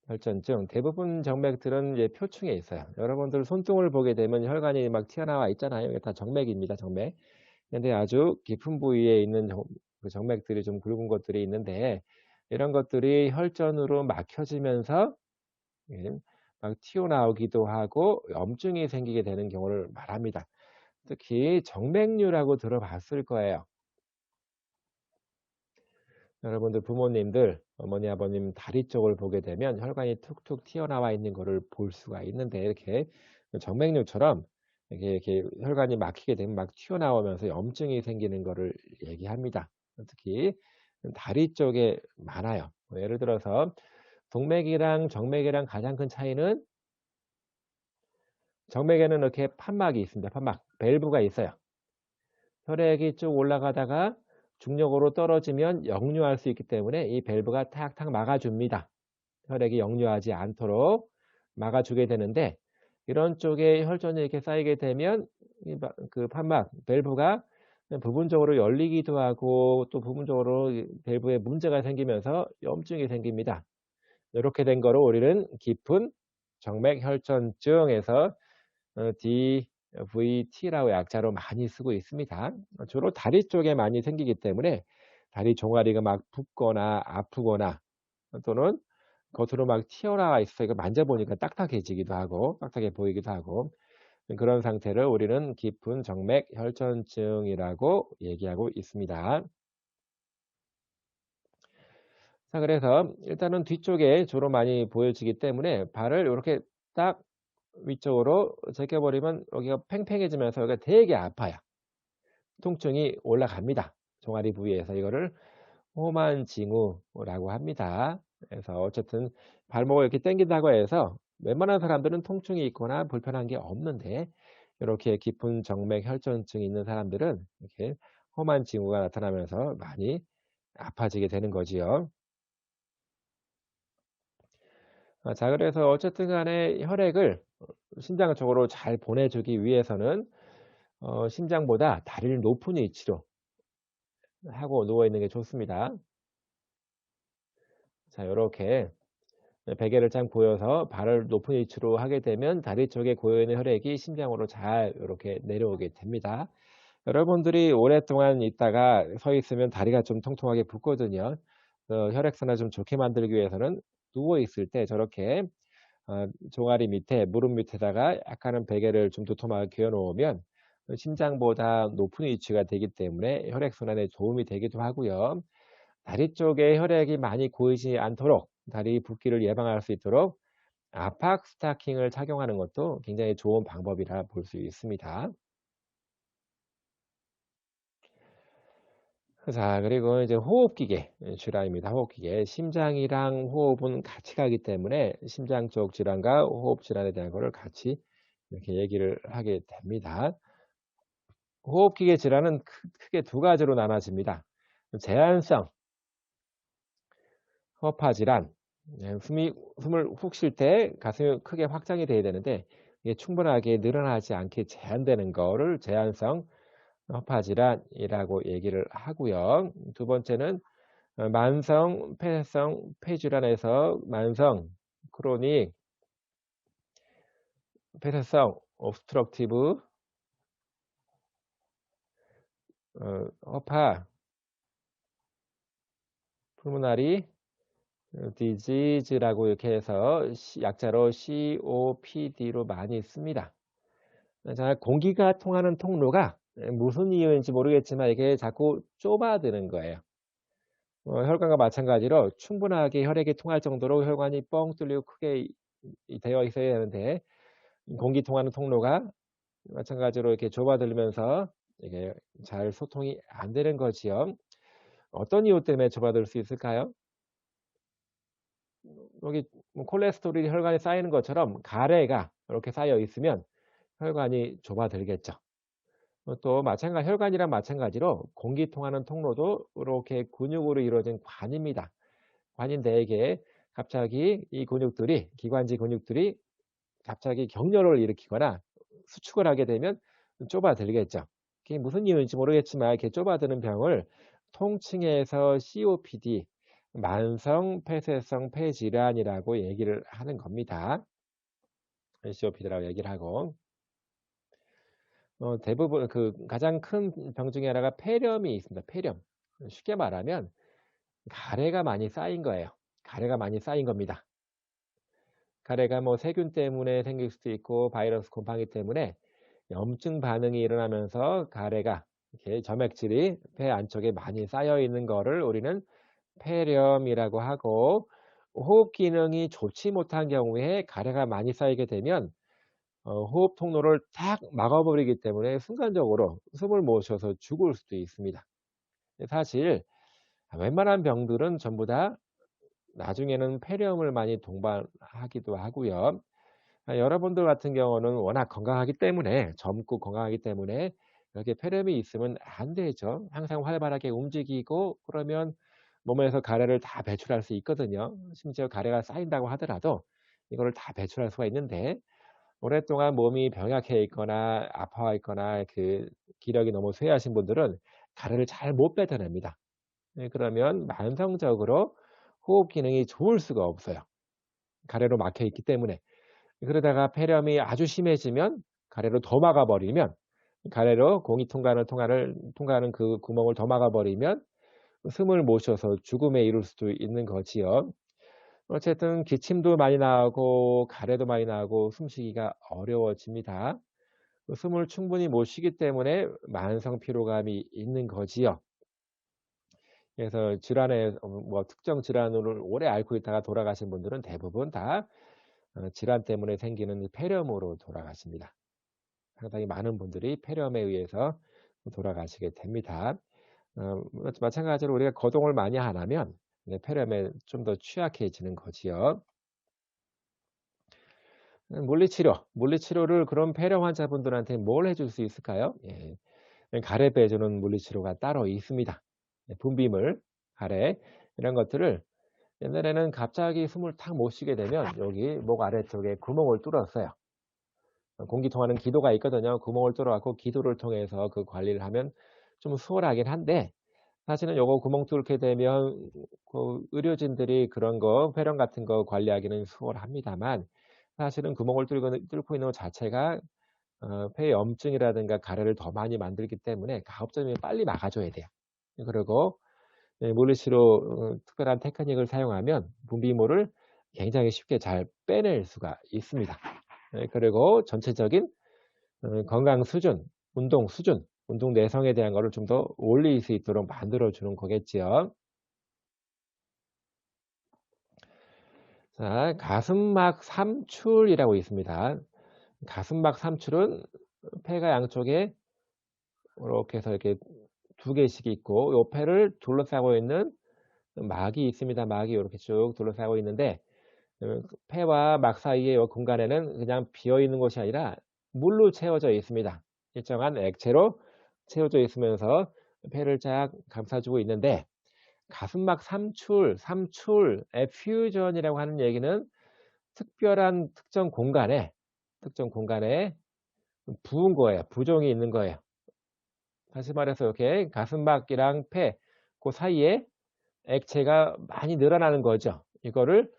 혈전증. 대부분 정맥들은 이제 표층에 있어요. 여러분들 손등을 보게 되면 혈관이 막 튀어나와 있잖아요. 이게 다 정맥입니다. 정맥. 근데 아주 깊은 부위에 있는 그 정맥들이 좀 굵은 것들이 있는데 이런 것들이 혈전으로 막혀지면서 예, 막 튀어나오기도 하고 염증이 생기게 되는 경우를 말합니다. 특히 정맥류라고 들어봤을 거예요. 여러분들 부모님들, 어머니, 아버님 다리 쪽을 보게 되면 혈관이 툭툭 튀어나와 있는 것을 볼 수가 있는데 이렇게 정맥류처럼 이렇게 혈관이 막히게 되면 막 튀어나오면서 염증이 생기는 것을 얘기합니다. 특히 다리 쪽에 많아요. 뭐 예를 들어서 동맥이랑 정맥이랑 가장 큰 차이는 정맥에는 이렇게 판막이 있습니다. 판막, 밸브가 있어요. 혈액이 쭉 올라가다가 중력으로 떨어지면 역류할 수 있기 때문에 이 밸브가 탁탁 막아줍니다. 혈액이 역류하지 않도록 막아주게 되는데 이런 쪽에 혈전이 이렇게 쌓이게 되면 그 판막, 밸브가 부분적으로 열리기도 하고 또 부분적으로 밸브에 문제가 생기면서 염증이 생깁니다. 이렇게 된 거로 우리는 깊은 정맥 혈전증에서 DVT라고 약자로 많이 쓰고 있습니다. 주로 다리 쪽에 많이 생기기 때문에 다리 종아리가 막 붓거나 아프거나 또는 겉으로 막 튀어나와 있어서 이거 만져보니까 딱딱해지기도 하고 딱딱해 보이기도 하고 그런 상태를 우리는 깊은 정맥 혈전증이라고 얘기하고 있습니다. 자, 그래서 일단은 뒤쪽에 주로 많이 보여지기 때문에 발을 이렇게 딱 위쪽으로 제껴버리면 여기가 팽팽해지면서 여기가 되게 아파요. 통증이 올라갑니다. 종아리 부위에서 이거를 호만징후라고 합니다. 그래서 어쨌든 발목을 이렇게 당긴다고 해서 웬만한 사람들은 통증이 있거나 불편한 게 없는데 이렇게 깊은 정맥 혈전증이 있는 사람들은 이렇게 호만징후가 나타나면서 많이 아파지게 되는 거지요. 자, 그래서 어쨌든 간에 혈액을 심장 쪽으로 잘 보내주기 위해서는 심장보다 다리를 높은 위치로 하고 누워 있는 게 좋습니다. 자, 요렇게 베개를 쫙 보여서 발을 높은 위치로 하게 되면 다리 쪽에 고여 있는 혈액이 심장으로 잘 이렇게 내려오게 됩니다. 여러분들이 오랫동안 있다가 서 있으면 다리가 좀 통통하게 붓거든요. 혈액순환을 좀 좋게 만들기 위해서는 누워 있을 때 저렇게 종아리 밑에 무릎 밑에다가 약간은 베개를 좀 두툼하게 그여 놓으면 심장보다 높은 위치가 되기 때문에 혈액순환에 도움이 되기도 하고요. 다리 쪽에 혈액이 많이 고이지 않도록 다리 붓기를 예방할 수 있도록 압박 스타킹을 착용하는 것도 굉장히 좋은 방법이라 볼 수 있습니다. 자, 그리고 이제 호흡기계 질환입니다. 호흡기계. 심장이랑 호흡은 같이 가기 때문에 심장 쪽 질환과 호흡 질환에 대한 거를 같이 이렇게 얘기를 하게 됩니다. 호흡기계 질환은 크게 두 가지로 나눠집니다. 제한성 허파 질환. 숨을 훅 쉴 때 가슴이 크게 확장이 돼야 되는데 이게 충분하게 늘어나지 않게 제한되는 거를 제한성 허파 질환이라고 얘기를 하고요. 두 번째는 만성 폐쇄성 폐질환에서 만성 크로닉 폐쇄성 obstructive 허파 pulmonary disease라고 이렇게 해서 약자로 COPD로 많이 씁니다. 자, 공기가 통하는 통로가 무슨 이유인지 모르겠지만 이게 자꾸 좁아드는 거예요. 혈관과 마찬가지로 충분하게 혈액이 통할 정도로 혈관이 뻥 뚫리고 크게 되어 있어야 하는데 공기 통하는 통로가 마찬가지로 이렇게 좁아들면서 이게 잘 소통이 안 되는 거지요. 어떤 이유 때문에 좁아들 수 있을까요? 여기 뭐 콜레스테롤이 혈관에 쌓이는 것처럼 가래가 이렇게 쌓여 있으면 혈관이 좁아들겠죠. 또 혈관이랑 마찬가지로 공기 통하는 통로도 이렇게 근육으로 이루어진 관입니다. 관인데 이게 갑자기 이 근육들이 기관지 근육들이 갑자기 경련을 일으키거나 수축을 하게 되면 좁아들겠죠. 그게 무슨 이유인지 모르겠지만 이렇게 좁아드는 병을 통칭해서 COPD, 만성 폐쇄성 폐질환이라고 얘기를 하는 겁니다. COPD라고 얘기를 하고 대부분 가장 큰 병 중에 하나가 폐렴이 있습니다. 폐렴. 쉽게 말하면 가래가 많이 쌓인 거예요. 가래가 많이 쌓인 겁니다. 가래가 뭐 세균 때문에 생길 수도 있고 바이러스 곰팡이 때문에 염증 반응이 일어나면서 가래가 이렇게 점액질이 폐 안쪽에 많이 쌓여 있는 거를 우리는 폐렴이라고 하고 호흡 기능이 좋지 못한 경우에 가래가 많이 쌓이게 되면 호흡 통로를 탁 막아버리기 때문에 순간적으로 숨을 못 쉬어서 죽을 수도 있습니다. 사실 웬만한 병들은 전부 다 나중에는 폐렴을 많이 동반하기도 하고요. 여러분들 같은 경우는 워낙 건강하기 때문에 젊고 건강하기 때문에 이렇게 폐렴이 있으면 안 되죠. 항상 활발하게 움직이고 그러면 몸에서 가래를 다 배출할 수 있거든요. 심지어 가래가 쌓인다고 하더라도 이거를 다 배출할 수가 있는데 오랫동안 몸이 병약해 있거나 아파와 있거나 기력이 너무 쇠하신 분들은 가래를 잘 못 뱉어냅니다. 그러면 만성적으로 호흡 기능이 좋을 수가 없어요. 가래로 막혀 있기 때문에. 그러다가 폐렴이 아주 심해지면 가래로 더 막아버리면 가래로 공기 통과하는 그 구멍을 더 막아버리면 숨을 못 쉬어서 죽음에 이를 수도 있는 거지요. 어쨌든 기침도 많이 나고 가래도 많이 나고 숨쉬기가 어려워집니다. 숨을 충분히 못 쉬기 때문에 만성 피로감이 있는 거지요. 그래서 질환에 뭐 특정 질환을 오래 앓고 있다가 돌아가신 분들은 대부분 다 질환 때문에 생기는 폐렴으로 돌아가십니다. 상당히 많은 분들이 폐렴에 의해서 돌아가시게 됩니다. 마찬가지로 우리가 거동을 많이 안 하면 폐렴에 좀 더 취약해지는 거지요. 물리치료를 그런 폐렴 환자분들한테 뭘 해줄 수 있을까요? 예. 가래 빼주는 물리치료가 따로 있습니다. 분비물, 가래 이런 것들을 옛날에는 갑자기 숨을 탁 못 쉬게 되면 여기 목 아래쪽에 구멍을 뚫었어요. 공기 통하는 기도가 있거든요. 구멍을 뚫어 갖고 기도를 통해서 그 관리를 하면 좀 수월하긴 한데, 사실은 요거 구멍 뚫게 되면 그 의료진들이 그런 거 폐렴 같은 거 관리하기는 수월합니다만, 사실은 구멍을 뚫고 있는 것 자체가 폐염증이라든가 가래를 더 많이 만들기 때문에 가급적이면 빨리 막아 줘야 돼요. 그리고 물리치료 특별한 테크닉을 사용하면 분비물을 굉장히 쉽게 잘 빼낼 수가 있습니다. 그리고 전체적인 건강 수준, 운동 수준, 운동 내성에 대한 거를 좀 더 올릴 수 있도록 만들어 주는 거겠지요. 자, 가슴막 삼출이라고 있습니다. 가슴막 삼출은 폐가 양쪽에 이렇게 해서 이렇게 두 개씩 있고, 요 폐를 둘러싸고 있는 막이 있습니다. 막이 이렇게 쭉 둘러싸고 있는데, 폐와 막 사이의 요 공간에는 그냥 비어 있는 곳이 아니라 물로 채워져 있습니다. 일정한 액체로 채워져 있으면서 폐를 쫙 감싸주고 있는데, 가슴막 삼출, 에퓨전이라고 하는 얘기는 특별한 특정 공간에 부은 거예요. 부종이 있는 거예요. 다시 말해서 이렇게 가슴막이랑 폐, 그 사이에 액체가 많이 늘어나는 거죠. 이거를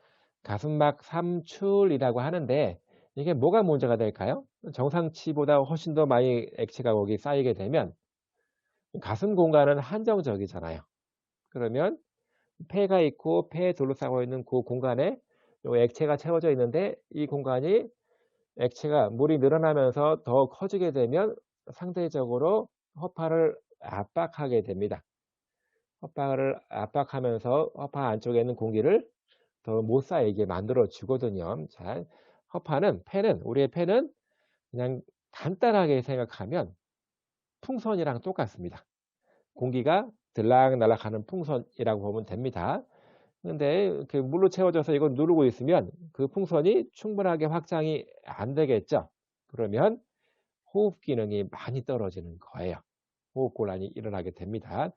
가슴막 삼출이라고 하는데, 이게 뭐가 문제가 될까요? 정상치보다 훨씬 더 많이 액체가 거기 쌓이게 되면 가슴 공간은 한정적이잖아요. 그러면 폐가 있고 폐에 둘러싸고 있는 그 공간에 요 액체가 채워져 있는데, 이 공간이 액체가 물이 늘어나면서 더 커지게 되면 상대적으로 허파를 압박하게 됩니다. 허파를 압박하면서 허파 안쪽에 있는 공기를 더 못 쌓이게 만들어 주거든요. 자, 우리의 폐는 그냥 간단하게 생각하면 풍선이랑 똑같습니다. 공기가 들락날락하는 풍선이라고 보면 됩니다. 근데 이렇게 물로 채워져서 이걸 누르고 있으면 그 풍선이 충분하게 확장이 안 되겠죠. 그러면 호흡 기능이 많이 떨어지는 거예요. 호흡곤란이 일어나게 됩니다.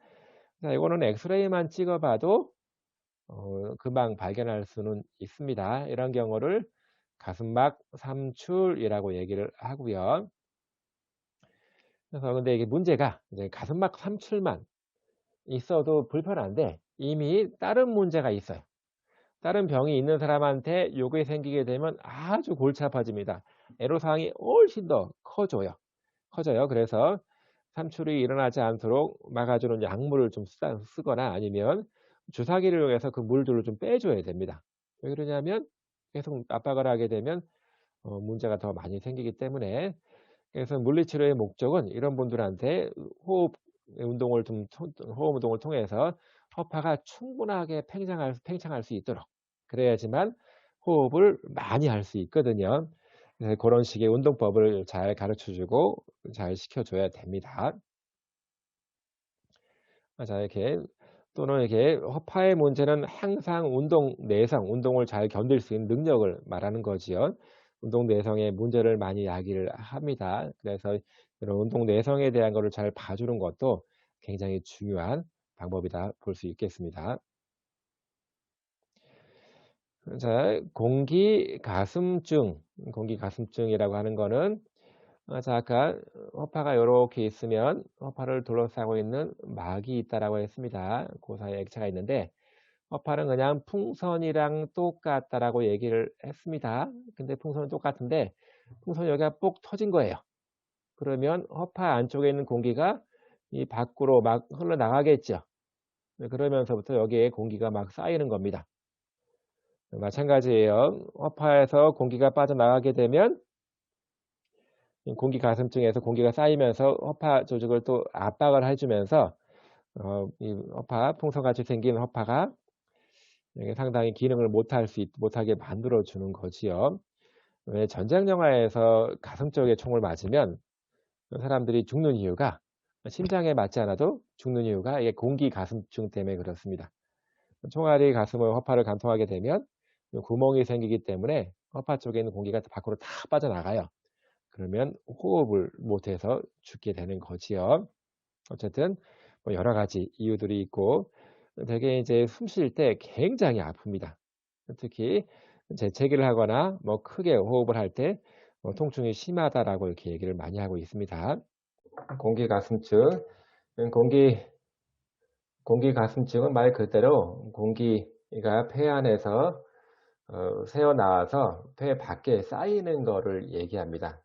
자, 이거는 엑스레이만 찍어봐도 금방 발견할 수는 있습니다. 이런 경우를 가슴막 삼출이라고 얘기를 하고요. 그래서 근데 이게 문제가 이제 가슴막 삼출만 있어도 불편한데 이미 다른 문제가 있어요. 다른 병이 있는 사람한테 요게 생기게 되면 아주 골치 아파집니다. 애로사항이 훨씬 더 커져요. 그래서 삼출이 일어나지 않도록 막아주는 약물을 좀 쓰거나 아니면 주사기를 이용해서 그 물들을 좀 빼줘야 됩니다. 왜 그러냐면 계속 압박을 하게 되면 문제가 더 많이 생기기 때문에, 그래서 물리치료의 목적은 이런 분들한테 호흡 운동을 통해서 허파가 충분하게 팽창할 수 있도록, 그래야지만 호흡을 많이 할 수 있거든요. 그래서 그런 식의 운동법을 잘 가르쳐 주고 잘 시켜줘야 됩니다. 자, 이렇게 또는 이렇게 허파의 문제는 항상 운동을 잘 견딜 수 있는 능력을 말하는 거지요. 운동 내성의 문제를 많이 야기를 합니다. 그래서 이런 운동 내성에 대한 거를 잘 봐주는 것도 굉장히 중요한 방법이다 볼 수 있겠습니다. 자, 공기가슴증이라고 하는 거는, 자, 아까 허파가 이렇게 있으면 허파를 둘러싸고 있는 막이 있다라고 했습니다. 그 사이에 액체가 있는데, 허파는 그냥 풍선이랑 똑같다라고 얘기를 했습니다. 근데 풍선은 똑같은데 풍선 여기가 뽁 터진 거예요. 그러면 허파 안쪽에 있는 공기가 이 밖으로 막 흘러나가겠죠. 그러면서부터 여기에 공기가 막 쌓이는 겁니다. 마찬가지예요. 허파에서 공기가 빠져나가게 되면 이 공기 가슴증에서 공기가 쌓이면서 허파 조직을 또 압박을 해 주면서 이 허파 풍선같이 생긴 허파가 이게 상당히 기능을 못하게 만들어 주는 거지요. 왜 전쟁 영화에서 가슴 쪽에 총을 맞으면 사람들이 죽는 이유가 심장에 맞지 않아도 죽는 이유가 이게 공기 가슴증 때문에 그렇습니다. 총알이 가슴을 허파를 관통하게 되면 구멍이 생기기 때문에 허파 쪽에 있는 공기가 밖으로 다 빠져나가요. 그러면 호흡을 못해서 죽게 되는 거지요. 어쨌든 뭐 여러 가지 이유들이 있고 되게 이제 숨 쉴 때 굉장히 아픕니다. 특히 재채기를 하거나 뭐 크게 호흡을 할 때 통증이 심하다라고 이렇게 얘기를 많이 하고 있습니다. 공기가슴증, 공기 공기가슴증은 말 그대로 공기가 폐 안에서 새어나와서 폐 밖에 쌓이는 거를 얘기합니다.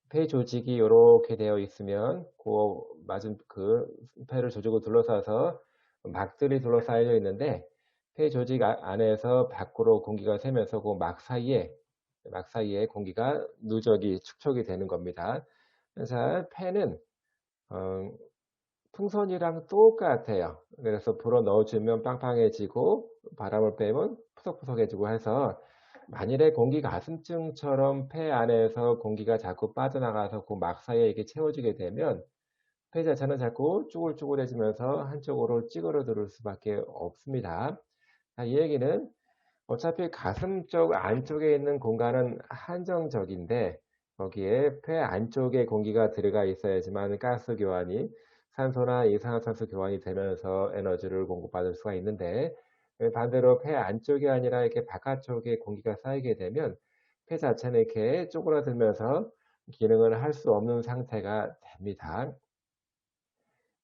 폐 조직이 요렇게 되어 있으면 맞은 폐를 조직으로 둘러싸서 막들이 둘러싸여 있는데 폐 조직 안에서 밖으로 공기가 새면서 막 사이에 공기가 축적이 되는 겁니다. 그래서 폐는 어 풍선이랑 똑같아요. 그래서 불어 넣어주면 빵빵해지고 바람을 빼면 푸석푸석해지고 해서 만일에 공기 가슴증처럼 폐 안에서 공기가 자꾸 빠져나가서 그 막 사이에 이렇게 채워지게 되면 폐 자체는 자꾸 쭈글쭈글해지면서 한쪽으로 찌그러들 수밖에 없습니다. 자, 이 얘기는 어차피 가슴 쪽 안쪽에 있는 공간은 한정적인데 거기에 폐 안쪽에 공기가 들어가 있어야지만 가스 교환이 산소나 이산화탄소 교환이 되면서 에너지를 공급받을 수가 있는데 반대로 폐 안쪽이 아니라 이렇게 바깥쪽에 공기가 쌓이게 되면 폐 자체는 이렇게 쪼그라들면서 기능을 할 수 없는 상태가 됩니다.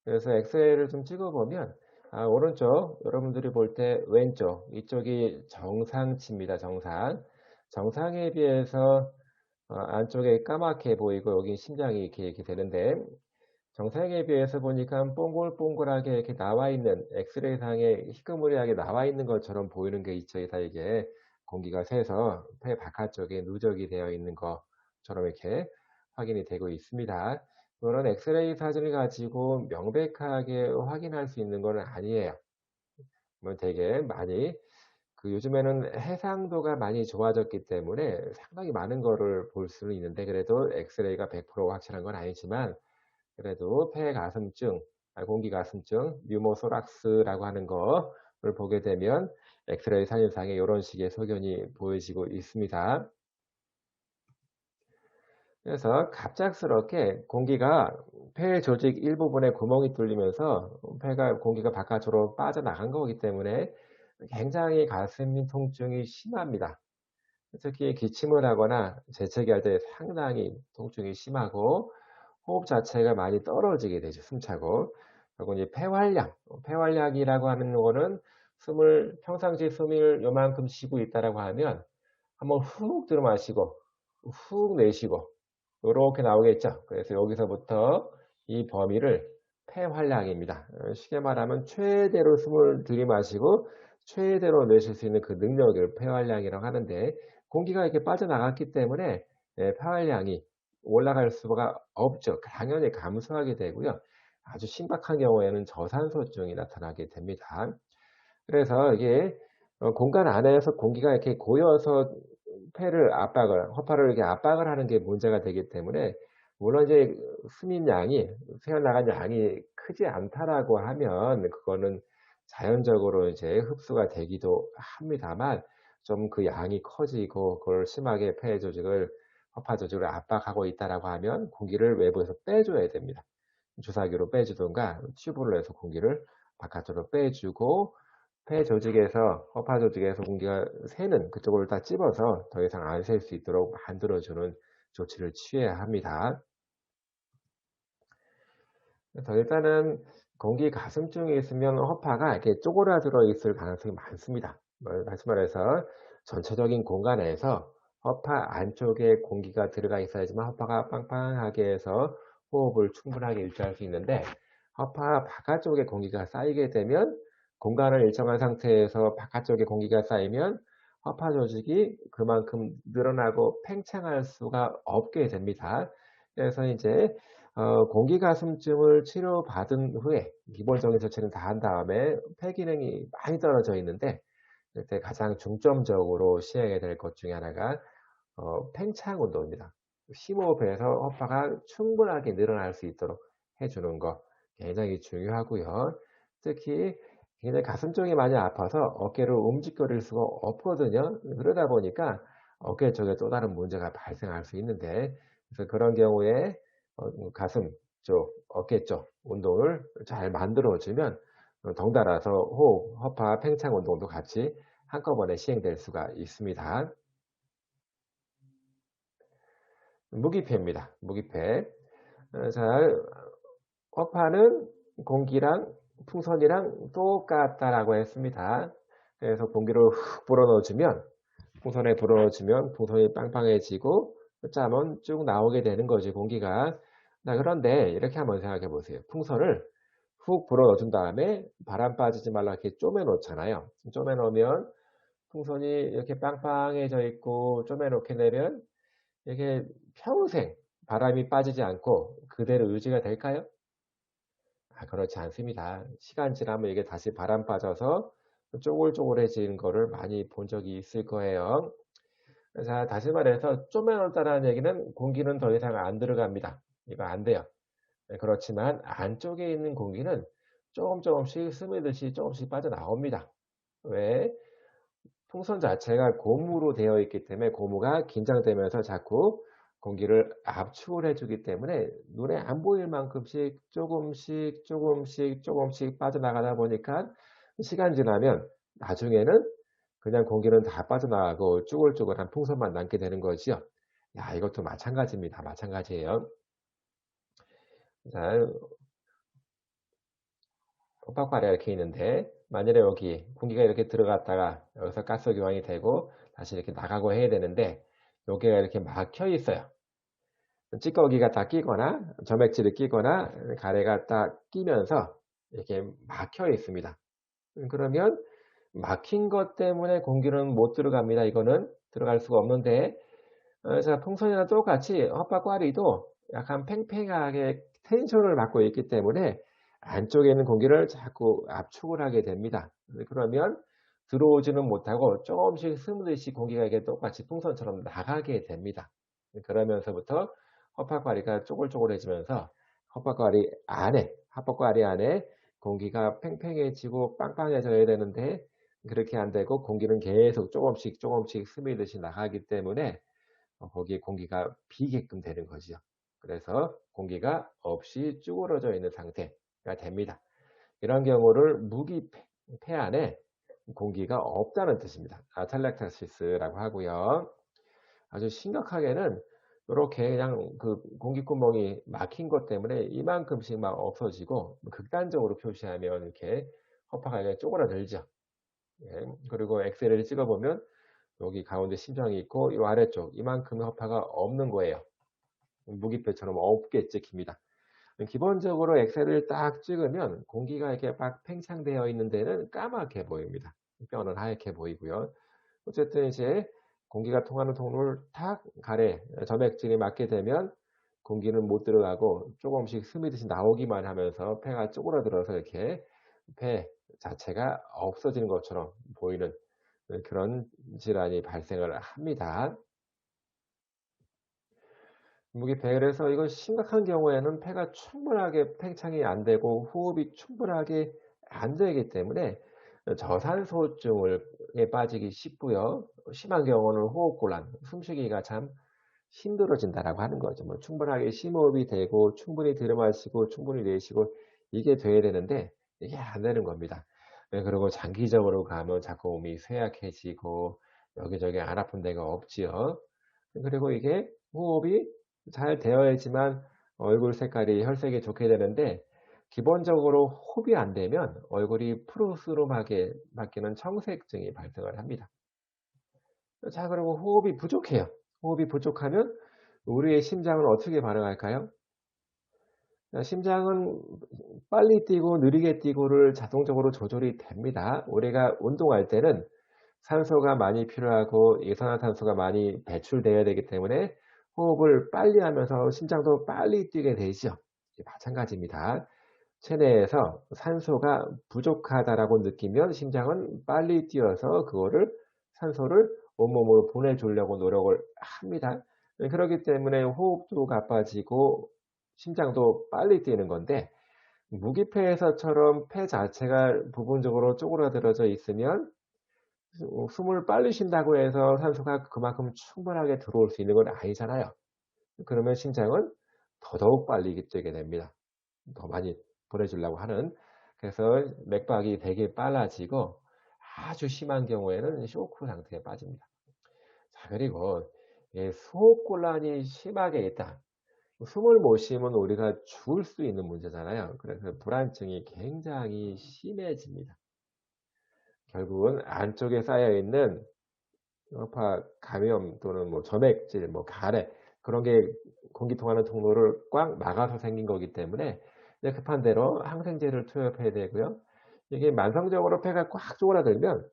그래서 엑스레이를 좀 찍어보면 오른쪽 여러분들이 볼 때 왼쪽 이쪽이 정상치입니다. 정상에 비해서 안쪽에 까맣게 보이고 여기 심장이 이렇게 되는데 정상에 비해서 보니까 동글동글하게 이렇게 나와 있는 엑스레이상에 희끄무리하게 나와 있는 것처럼 보이는 게 있죠. 다 이게 공기가 새서 폐 바깥쪽에 누적이 되어 있는 것처럼 이렇게 확인이 되고 있습니다. 그런 엑스레이 사진을 가지고 명백하게 확인할 수 있는 건 아니에요. 뭐 되게 많이 요즘에는 해상도가 많이 좋아졌기 때문에 상당히 많은 거를 볼 수는 있는데 그래도 엑스레이가 100% 확실한 건 아니지만 그래도 폐가슴증, 공기가슴증, 뉴모소락스라고 하는 거를 보게 되면 엑스레이 사진상에 이런 식의 소견이 보여지고 있습니다. 그래서 갑작스럽게 공기가 폐 조직 일부분에 구멍이 뚫리면서 공기가 바깥으로 빠져나간 거기 때문에 굉장히 가슴 통증이 심합니다. 특히 기침을 하거나 재채기할 때 상당히 통증이 심하고 호흡 자체가 많이 떨어지게 되죠. 숨차고. 그리고 이제 폐활량이라고 하는 거는 평상시 숨을 요만큼 쉬고 있다라고 하면 한번 훅 들어 마시고 훅 내쉬고 요렇게 나오겠죠. 그래서 여기서부터 이 범위를 폐활량입니다. 쉽게 말하면 최대로 숨을 들이마시고 최대로 내쉴 수 있는 그 능력을 폐활량이라고 하는데 공기가 이렇게 빠져나갔기 때문에 폐활량이 올라갈 수가 없죠. 당연히 감소하게 되고요. 아주 심각한 경우에는 저산소증이 나타나게 됩니다. 그래서 이게 공간 안에서 공기가 이렇게 고여서 허파를 이렇게 압박을 하는 게 문제가 되기 때문에 물론 이제 새어나간 양이 크지 않다라고 하면 그거는 자연적으로 이제 흡수가 되기도 합니다만 좀 그 양이 커지고 그걸 심하게 허파 조직을 압박하고 있다라고 하면 공기를 외부에서 빼줘야 됩니다. 주사기로 빼주든가 튜브로 해서 공기를 바깥으로 빼주고 허파 조직에서 공기가 새는 그쪽을 다 찝어서 더 이상 안 셀 수 있도록 만들어주는 조치를 취해야 합니다. 그래서 일단은 공기 가슴증이 있으면 허파가 이렇게 쪼그라들어 있을 가능성이 많습니다. 다시 말해서 전체적인 공간에서 허파 안쪽에 공기가 들어가 있어야지만 허파가 빵빵하게 해서 호흡을 충분하게 유지할 수 있는데 허파 바깥쪽에 공기가 쌓이게 되면 공간을 일정한 상태에서 바깥쪽에 공기가 쌓이면 허파 조직이 그만큼 늘어나고 팽창할 수가 없게 됩니다. 그래서 이제 공기가슴증을 치료받은 후에 기본적인 조치는 다 한 다음에 폐 기능이 많이 떨어져 있는데 그때 가장 중점적으로 시행해야 될 것 중에 하나가 팽창 운동입니다. 심호흡해서 허파가 충분하게 늘어날 수 있도록 해 주는 거 굉장히 중요하고요. 특히 굉장히 가슴 쪽이 많이 아파서 어깨를 움직거릴 수가 없거든요. 그러다 보니까 어깨 쪽에 또 다른 문제가 발생할 수 있는데 그래서 그런 경우에 가슴 쪽, 어깨 쪽 운동을 잘 만들어 주면 덩달아서 호흡, 허파 팽창 운동도 같이 한꺼번에 시행될 수가 있습니다. 무기패입니다. 무기패. 자, 허파는 공기랑 풍선이랑 똑같다라고 했습니다. 그래서 공기를 훅 불어넣어 주면 풍선에 불어넣어 주면 풍선이 빵빵해지고 짜면 쭉 나오게 되는 거지 공기가. 자, 그런데 이렇게 한번 생각해 보세요. 풍선을 훅 불어넣어 준 다음에 바람 빠지지 말라 이렇게 쪼매 놓잖아요. 쪼매 놓으면 풍선이 이렇게 빵빵해져 있고 쪼매 놓게 되면 이게 평생 바람이 빠지지 않고 그대로 유지가 될까요? 그렇지 않습니다. 시간 지나면 이게 다시 바람 빠져서 쪼글쪼글해지는 거를 많이 본 적이 있을 거예요. 자, 다시 말해서 쪼매놓다라는 얘기는 공기는 더 이상 안 들어갑니다. 이거 안 돼요. 네, 그렇지만 안쪽에 있는 공기는 조금씩 스며듯이 조금씩 빠져나옵니다. 왜? 풍선 자체가 고무로 되어 있기 때문에 고무가 긴장되면서 자꾸 공기를 압축을 해주기 때문에 눈에 안 보일 만큼씩 조금씩 빠져나가다 보니까 시간 지나면 나중에는 그냥 공기는 다 빠져나가고 쭈글쭈글한 풍선만 남게 되는 거지요. 야, 이것도 마찬가지입니다. 마찬가지예요. 자, 호박과리가 이렇게 있는데 만일에 여기 공기가 이렇게 들어갔다가 여기서 가스 교환이 되고 다시 이렇게 나가고 해야 되는데 여기가 이렇게 막혀 있어요. 찌꺼기가 다 끼거나 점액질이 끼거나 가래가 딱 끼면서 이렇게 막혀 있습니다. 그러면 막힌 것 때문에 공기는 못 들어갑니다. 이거는 들어갈 수가 없는데 자, 풍선이랑 똑같이 헛박과리도 약간 팽팽하게 텐션을 받고 있기 때문에 안쪽에 있는 공기를 자꾸 압축을 하게 됩니다. 그러면 들어오지는 못하고 조금씩 스며듯이 공기가 이게 똑같이 풍선처럼 나가게 됩니다. 그러면서부터 헛박과리가 쪼글쪼글해지면서 헛박과리 안에 공기가 팽팽해지고 빵빵해져야 되는데 그렇게 안 되고 공기는 계속 조금씩 스며듯이 나가기 때문에 거기에 공기가 비게끔 되는 거죠. 그래서 공기가 없이 쭈그러져 있는 상태가 됩니다. 이런 경우를 무기폐 안에 공기가 없다는 뜻입니다. 아탈렉타시스라고 하고요. 아주 심각하게는 이렇게 그냥 그 공기구멍이 막힌 것 때문에 이만큼씩 막 없어지고 극단적으로 표시하면 이렇게 허파가 그냥 쪼그라들죠. 예. 그리고 엑스레이를 찍어보면 여기 가운데 심장이 있고 이 아래쪽 이만큼의 허파가 없는 거예요. 무기표처럼 없게 찍힙니다. 기본적으로 엑스레이를 딱 찍으면 공기가 이렇게 막 팽창되어 있는 데는 까맣게 보입니다. 뼈는 하얗게 보이고요. 어쨌든 이제 공기가 통하는 통로를 탁 점액질이 막게 되면 공기는 못 들어가고 조금씩 스미듯이 나오기만 하면서 폐가 쪼그라들어서 이렇게 폐 자체가 없어지는 것처럼 보이는 그런 질환이 발생을 합니다. 무기폐그래서 이거 심각한 경우에는 폐가 충분하게 팽창이 안 되고 호흡이 충분하게 안 되기 때문에 저산소증에 빠지기 쉽고요. 심한 경우는 호흡곤란, 숨쉬기가 참 힘들어진다라고 하는 거죠. 뭐 충분하게 심호흡이 되고 충분히 들이마시고 충분히 내쉬고 이게 돼야 되는데 이게 안 되는 겁니다. 그리고 장기적으로 가면 자꾸 몸이 쇠약해지고 여기저기 안 아픈 데가 없지요. 그리고 이게 호흡이 잘 되어야지만 얼굴 색깔이 혈색이 좋게 되는데 기본적으로 호흡이 안 되면 얼굴이 푸르스름하게 바뀌는 청색증이 발생을 합니다. 자, 그리고 호흡이 부족해요. 호흡이 부족하면 우리의 심장은 어떻게 반응할까요? 심장은 빨리 뛰고 느리게 뛰고를 자동적으로 조절이 됩니다. 우리가 운동할 때는 산소가 많이 필요하고 이산화탄소가 많이 배출되어야 되기 때문에 호흡을 빨리 하면서 심장도 빨리 뛰게 되죠. 마찬가지입니다. 체내에서 산소가 부족하다라고 느끼면 심장은 빨리 뛰어서 그거를 산소를 온몸으로 보내주려고 노력을 합니다. 그렇기 때문에 호흡도 가빠지고 심장도 빨리 뛰는 건데 무기폐에서처럼 폐 자체가 부분적으로 쪼그라들어져 있으면 숨을 빨리 쉰다고 해서 산소가 그만큼 충분하게 들어올 수 있는 건 아니잖아요. 그러면 심장은 더더욱 빨리 뛰게 됩니다. 더 많이 보내주려고 하는. 그래서 맥박이 되게 빨라지고 아주 심한 경우에는 쇼크 상태에 빠집니다. 자, 그리고 수호곤란이 심하게 있다. 숨을 못 쉬면 우리가 죽을 수 있는 문제잖아요. 그래서 불안증이 굉장히 심해집니다. 결국은 안쪽에 쌓여있는 뇌파 감염 또는 뭐 점액질, 뭐 가래 그런 게 공기 통하는 통로를 꽉 막아서 생긴 거기 때문에 이제 급한 대로 항생제를 투여해야 되고요. 이게 만성적으로 폐가 꽉 쪼그라들면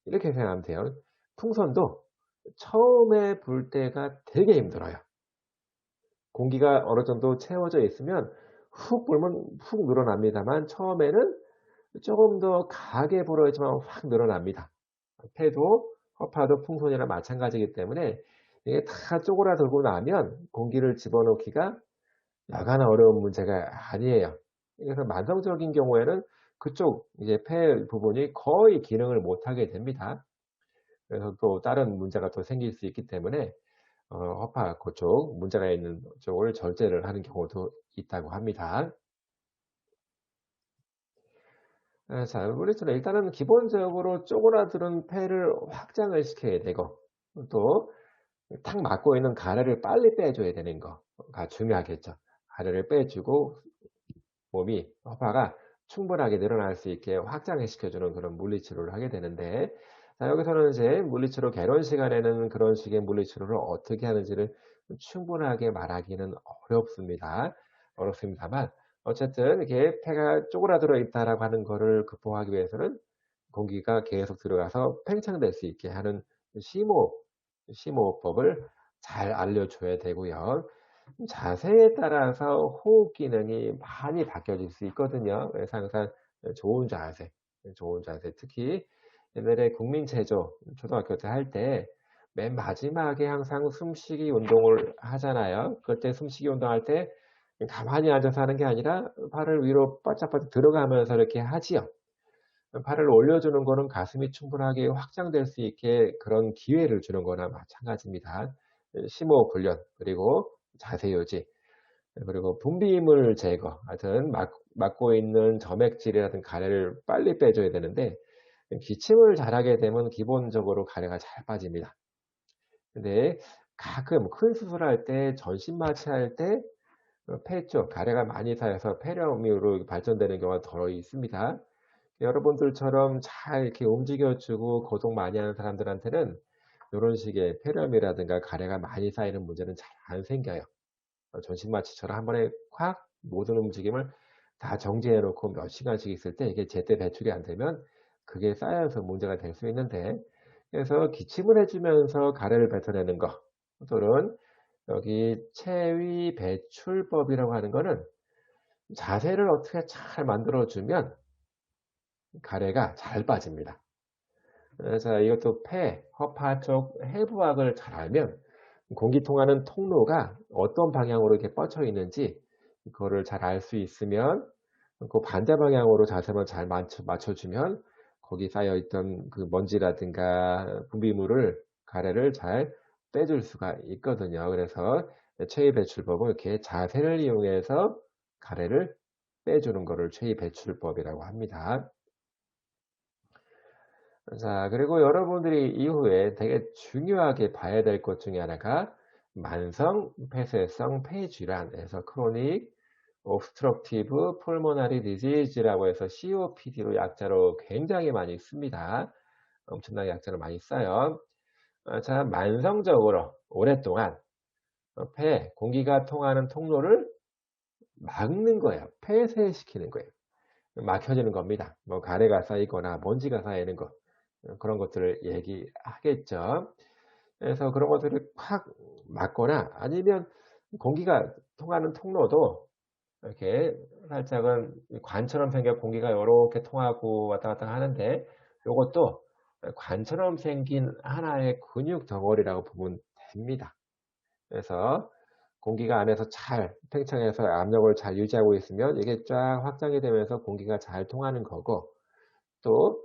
이렇게 생각하면 돼요. 풍선도 처음에 불 때가 되게 힘들어요. 공기가 어느 정도 채워져 있으면 훅 불면 훅 늘어납니다만 처음에는 조금 더 강하게 불어야지만 확 늘어납니다. 폐도 허파도 풍선이랑 마찬가지이기 때문에 이게 다 쪼그라들고 나면 공기를 집어넣기가 여간 어려운 문제가 아니에요. 그래서 만성적인 경우에는 그쪽 이제 폐 부분이 거의 기능을 못하게 됩니다. 그래서 또 다른 문제가 또 생길 수 있기 때문에 허파 그쪽 문제가 있는 쪽을 절제를 하는 경우도 있다고 합니다. 자, 우리처럼 일단은 기본적으로 쪼그라드는 폐를 확장을 시켜야 되고 또 탁 막고 있는 가래를 빨리 빼줘야 되는 거가 중요하겠죠. 가래를 빼주고 몸이 허파가 충분하게 늘어날 수 있게 확장을 시켜주는 그런 물리치료를 하게 되는데 자, 여기서는 이제 물리치료 개론 시간에는 그런 식의 물리치료를 어떻게 하는지를 충분하게 말하기는 어렵습니다만 어쨌든 이렇게 폐가 쪼그라들어 있다라고 하는 거를 극복하기 위해서는 공기가 계속 들어가서 팽창될 수 있게 하는 심호흡법을 잘 알려줘야 되고요. 자세에 따라서 호흡 기능이 많이 바뀌어질 수 있거든요. 그래서 항상 좋은 자세, 특히 옛날에 국민체조 초등학교 때 할 때 맨 마지막에 항상 숨쉬기 운동을 하잖아요. 그때 숨쉬기 운동할 때 가만히 앉아서 하는 게 아니라 팔을 위로 바짝바짝 들어가면서 이렇게 하지요. 팔을 올려주는 거는 가슴이 충분하게 확장될 수 있게 그런 기회를 주는 거나 마찬가지입니다. 심호흡 훈련, 그리고 자세 유지, 그리고 분비물 제거, 하여튼 막고 있는 점액질이라든 가래를 빨리 빼줘야 되는데 기침을 잘하게 되면 기본적으로 가래가 잘 빠집니다. 근데 가끔 큰 수술할 때 전신 마취할 때 폐 쪽 가래가 많이 쌓여서 폐렴으로 발전되는 경우가 더 있습니다. 여러분들처럼 잘 이렇게 움직여 주고 거동 많이 하는 사람들한테는 요런 식의 폐렴이라든가 가래가 많이 쌓이는 문제는 잘 안 생겨요. 전신 마취처럼 한 번에 확 모든 움직임을 다 정지해 놓고 몇 시간씩 있을 때 이게 제때 배출이 안 되면 그게 쌓여서 문제가 될 수 있는데 그래서 기침을 해 주면서 가래를 뱉어내는 거 또는 여기 체위 배출법이라고 하는 거는 자세를 어떻게 잘 만들어 주면 가래가 잘 빠집니다. 그래서 이것도 허파 쪽 해부학을 잘 알면 공기 통하는 통로가 어떤 방향으로 이렇게 뻗쳐 있는지 그거를 잘 알 수 있으면 그 반대 방향으로 자세만 잘 맞춰주면 거기 쌓여 있던 그 먼지라든가 분비물을 가래를 잘 빼줄 수가 있거든요. 그래서 체위 배출법은 이렇게 자세를 이용해서 가래를 빼주는 거를 체위 배출법이라고 합니다. 자, 그리고 여러분들이 이후에 되게 중요하게 봐야 될 것 중에 하나가 만성 폐쇄성 폐질환에서 크로닉 옵스트럭티브 폴모나리 디지즈라고 해서 COPD로 약자로 굉장히 많이 씁니다. 엄청나게 약자로 많이 써요. 자, 만성적으로 오랫동안 공기가 통하는 통로를 막는 거예요. 폐쇄시키는 거예요. 막혀지는 겁니다. 뭐 가래가 쌓이거나 먼지가 쌓이는 거. 그런 것들을 얘기하겠죠. 그래서 그런 것들을 확 막거나 아니면 공기가 통하는 통로도 이렇게 살짝은 관처럼 생겨 공기가 요렇게 통하고 왔다 갔다 하는데 요것도 관처럼 생긴 하나의 근육 덩어리라고 보면 됩니다. 그래서 공기가 안에서 잘 팽창해서 압력을 잘 유지하고 있으면 이게 쫙 확장이 되면서 공기가 잘 통하는 거고 또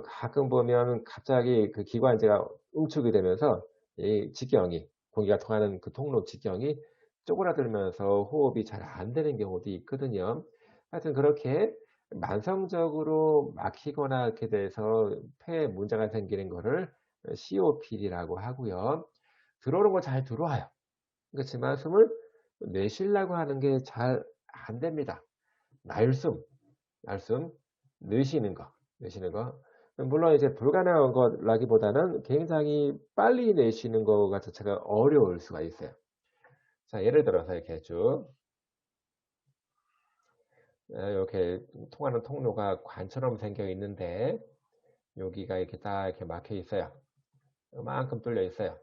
가끔 보면 갑자기 그 기관지가 응축이 되면서 이 직경이 공기가 통하는 그 통로 직경이 쪼그라들면서 호흡이 잘 안 되는 경우도 있거든요. 하여튼 그렇게 만성적으로 막히거나 이렇게 돼서 폐에 문제가 생기는 거를 COPD라고 하고요. 들어오는 건 잘 들어와요. 그렇지만 숨을 내쉬려고 하는 게 잘 안 됩니다. 날숨, 날숨, 내쉬는 거. 물론 이제 불가능한 거라기보다는 굉장히 빨리 내쉬는 거가 자체가 어려울 수가 있어요. 자, 예를 들어서 이렇게 쭉, 이렇게 통하는 통로가 관처럼 생겨 있는데, 여기가 이렇게 딱 이렇게 막혀 있어요. 이만큼 뚫려 있어요.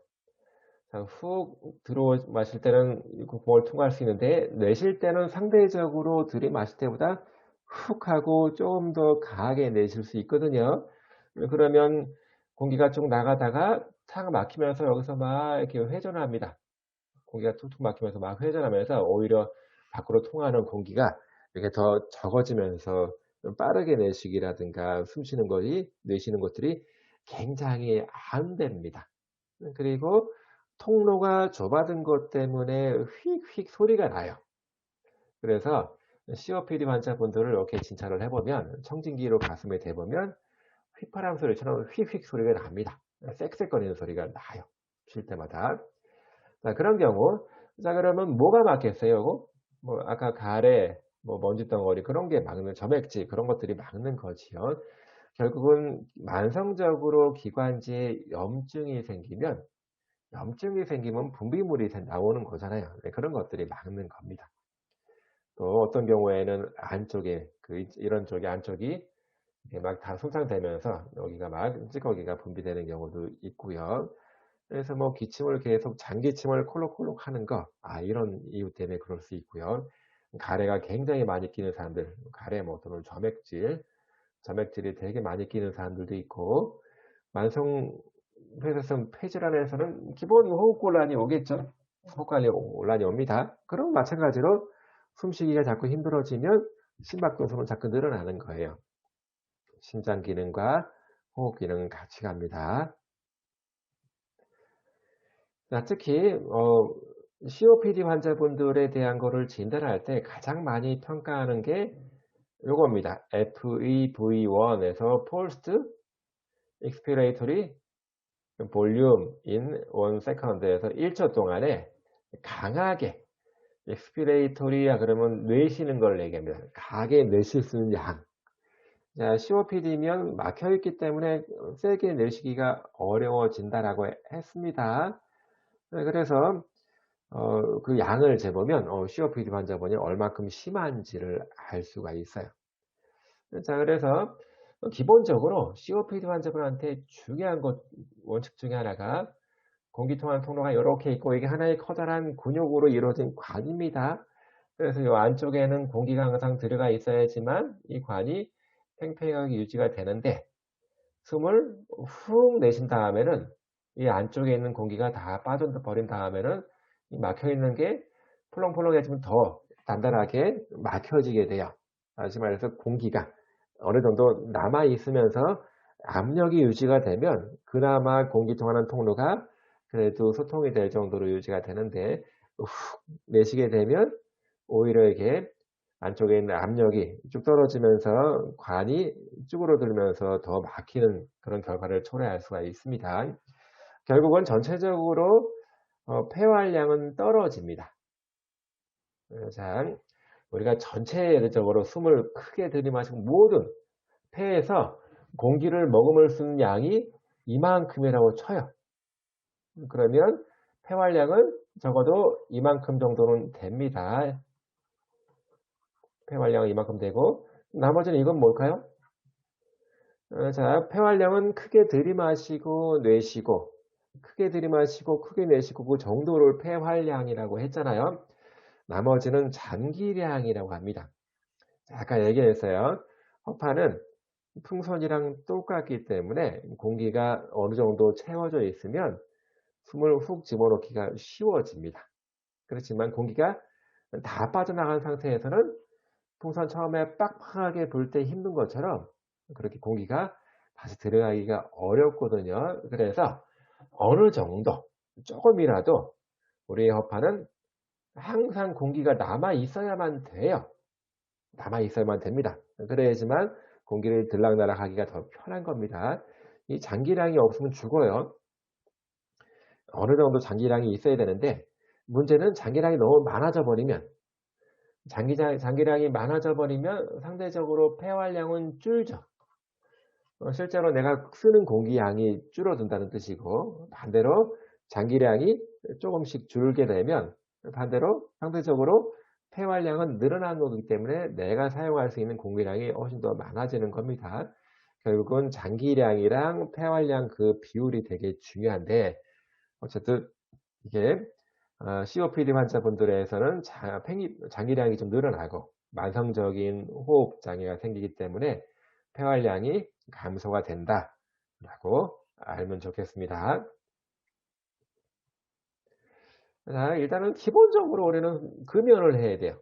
자, 훅 들어 마실 때는 그걸 통과할 수 있는데, 내쉴 때는 상대적으로 들이마실 때보다 훅 하고 조금 더 강하게 내쉴 수 있거든요. 그러면 공기가 쭉 나가다가 탁 막히면서 여기서 막 이렇게 회전합니다. 공기가 툭툭 막히면서 막 회전하면서 오히려 밖으로 통하는 공기가 이렇게 더 적어지면서 좀 빠르게 내쉬기라든가 숨 쉬는 것이, 내쉬는 것들이 굉장히 안 됩니다. 그리고 통로가 좁아진 것 때문에 휙휙 소리가 나요. 그래서 COPD 환자분들을 이렇게 진찰을 해보면 청진기로 가슴에 대보면 휘파람 소리처럼 휙휙 소리가 납니다. 쌕쌕거리는 소리가 나요. 쉴 때마다. 자, 그런 경우, 자, 그러면 뭐가 막혔어요? 뭐, 아까 가래, 뭐, 먼지덩어리, 그런 게 막는, 점액질, 그런 것들이 막는 거지요. 결국은 만성적으로 기관지에 염증이 생기면 분비물이 나오는 거잖아요. 네, 그런 것들이 막는 겁니다. 또 어떤 경우에는 안쪽에, 이런 쪽이 안쪽이 막 다 손상되면서 여기가 막 찌꺼기가 분비되는 경우도 있고요. 그래서 뭐 기침을 계속 장기침을 콜록콜록 하는 거, 이런 이유 때문에 그럴 수 있고요. 가래가 굉장히 많이 끼는 사람들, 가래 뭐 또는 점액질이 되게 많이 끼는 사람들도 있고, 만성 폐쇄성 폐질환에서는 기본 호흡곤란이 오겠죠. 호흡곤란이 옵니다. 그럼 마찬가지로 숨쉬기가 자꾸 힘들어지면 심박동성은 자꾸 늘어나는 거예요. 심장 기능과 호흡 기능은 같이 갑니다. 자, 특히 COPD 환자분들에 대한 거를 진단할 때 가장 많이 평가하는 게 요겁니다. FEV1에서 Forced Expiratory Volume in 1 second에서 1초 동안에 강하게 expiratory야 그러면 내쉬는 걸 얘기합니다. 강하게 내쉴 수 있는 양. 자, COPD면 막혀있기 때문에 세게 내쉬기가 어려워진다라고 했습니다. 그래서 그 양을 재보면 COPD 환자분이 얼마큼 심한지를 알 수가 있어요. 자, 그래서 기본적으로 COPD 환자분한테 중요한 것 원칙 중에 하나가 공기 통한 통로가 이렇게 있고 이게 하나의 커다란 근육으로 이루어진 관입니다. 그래서 이 안쪽에는 공기가 항상 들어가 있어야지만 이 관이 팽팽하게 유지가 되는데 숨을 훅 내쉰 다음에는 이 안쪽에 있는 공기가 다 빠져버린 다음에는 이 막혀있는 게 폴렁폴렁해지면 더 단단하게 막혀지게 돼요. 다시 말해서 공기가 어느 정도 남아있으면서 압력이 유지가 되면 그나마 공기 통하는 통로가 그래도 소통이 될 정도로 유지가 되는데 훅 내쉬게 되면 오히려 이게 안쪽에 있는 압력이 쭉 떨어지면서 관이 쭈그러들면서 더 막히는 그런 결과를 초래할 수가 있습니다. 결국은 전체적으로 폐활량은 떨어집니다. 자, 우리가 전체적으로 숨을 크게 들이마시고 모든 폐에서 공기를 머금을 수 있는 양이 이만큼이라고 쳐요. 그러면 폐활량은 적어도 이만큼 정도는 됩니다. 폐활량은 이만큼 되고 나머지는 이건 뭘까요? 자, 폐활량은 크게 들이마시고 내쉬고, 크게 들이마시고 크게 내쉬고 그 정도를 폐활량이라고 했잖아요. 나머지는 잔기량이라고 합니다. 자, 아까 얘기했어요. 허파는 풍선이랑 똑같기 때문에 공기가 어느 정도 채워져 있으면 숨을 훅 집어넣기가 쉬워집니다. 그렇지만 공기가 다 빠져나간 상태에서는 풍선 처음에 빡빡하게 불 때 힘든 것처럼 그렇게 공기가 다시 들어가기가 어렵거든요. 그래서 어느 정도 조금이라도 우리의 허파는 항상 공기가 남아 있어야만 돼요. 남아 있어야만 됩니다. 그래야지만 공기를 들락날락 하기가 더 편한 겁니다. 이 장기량이 없으면 죽어요. 어느 정도 장기량이 있어야 되는데 문제는 장기량이 너무 많아져 버리면 장기량이 많아져 버리면 상대적으로 폐활량은 줄죠. 실제로 내가 쓰는 공기량이 줄어든다는 뜻이고 반대로 장기량이 조금씩 줄게 되면 반대로 상대적으로 폐활량은 늘어나는 거기 때문에 내가 사용할 수 있는 공기량이 훨씬 더 많아지는 겁니다. 결국은 장기량이랑 폐활량 그 비율이 되게 중요한데 어쨌든 이게 COPD 환자분들에서는 장기량이 좀 늘어나고 만성적인 호흡 장애가 생기기 때문에 폐활량이 감소가 된다라고 알면 좋겠습니다. 자, 일단은 기본적으로 우리는 금연을 해야 돼요.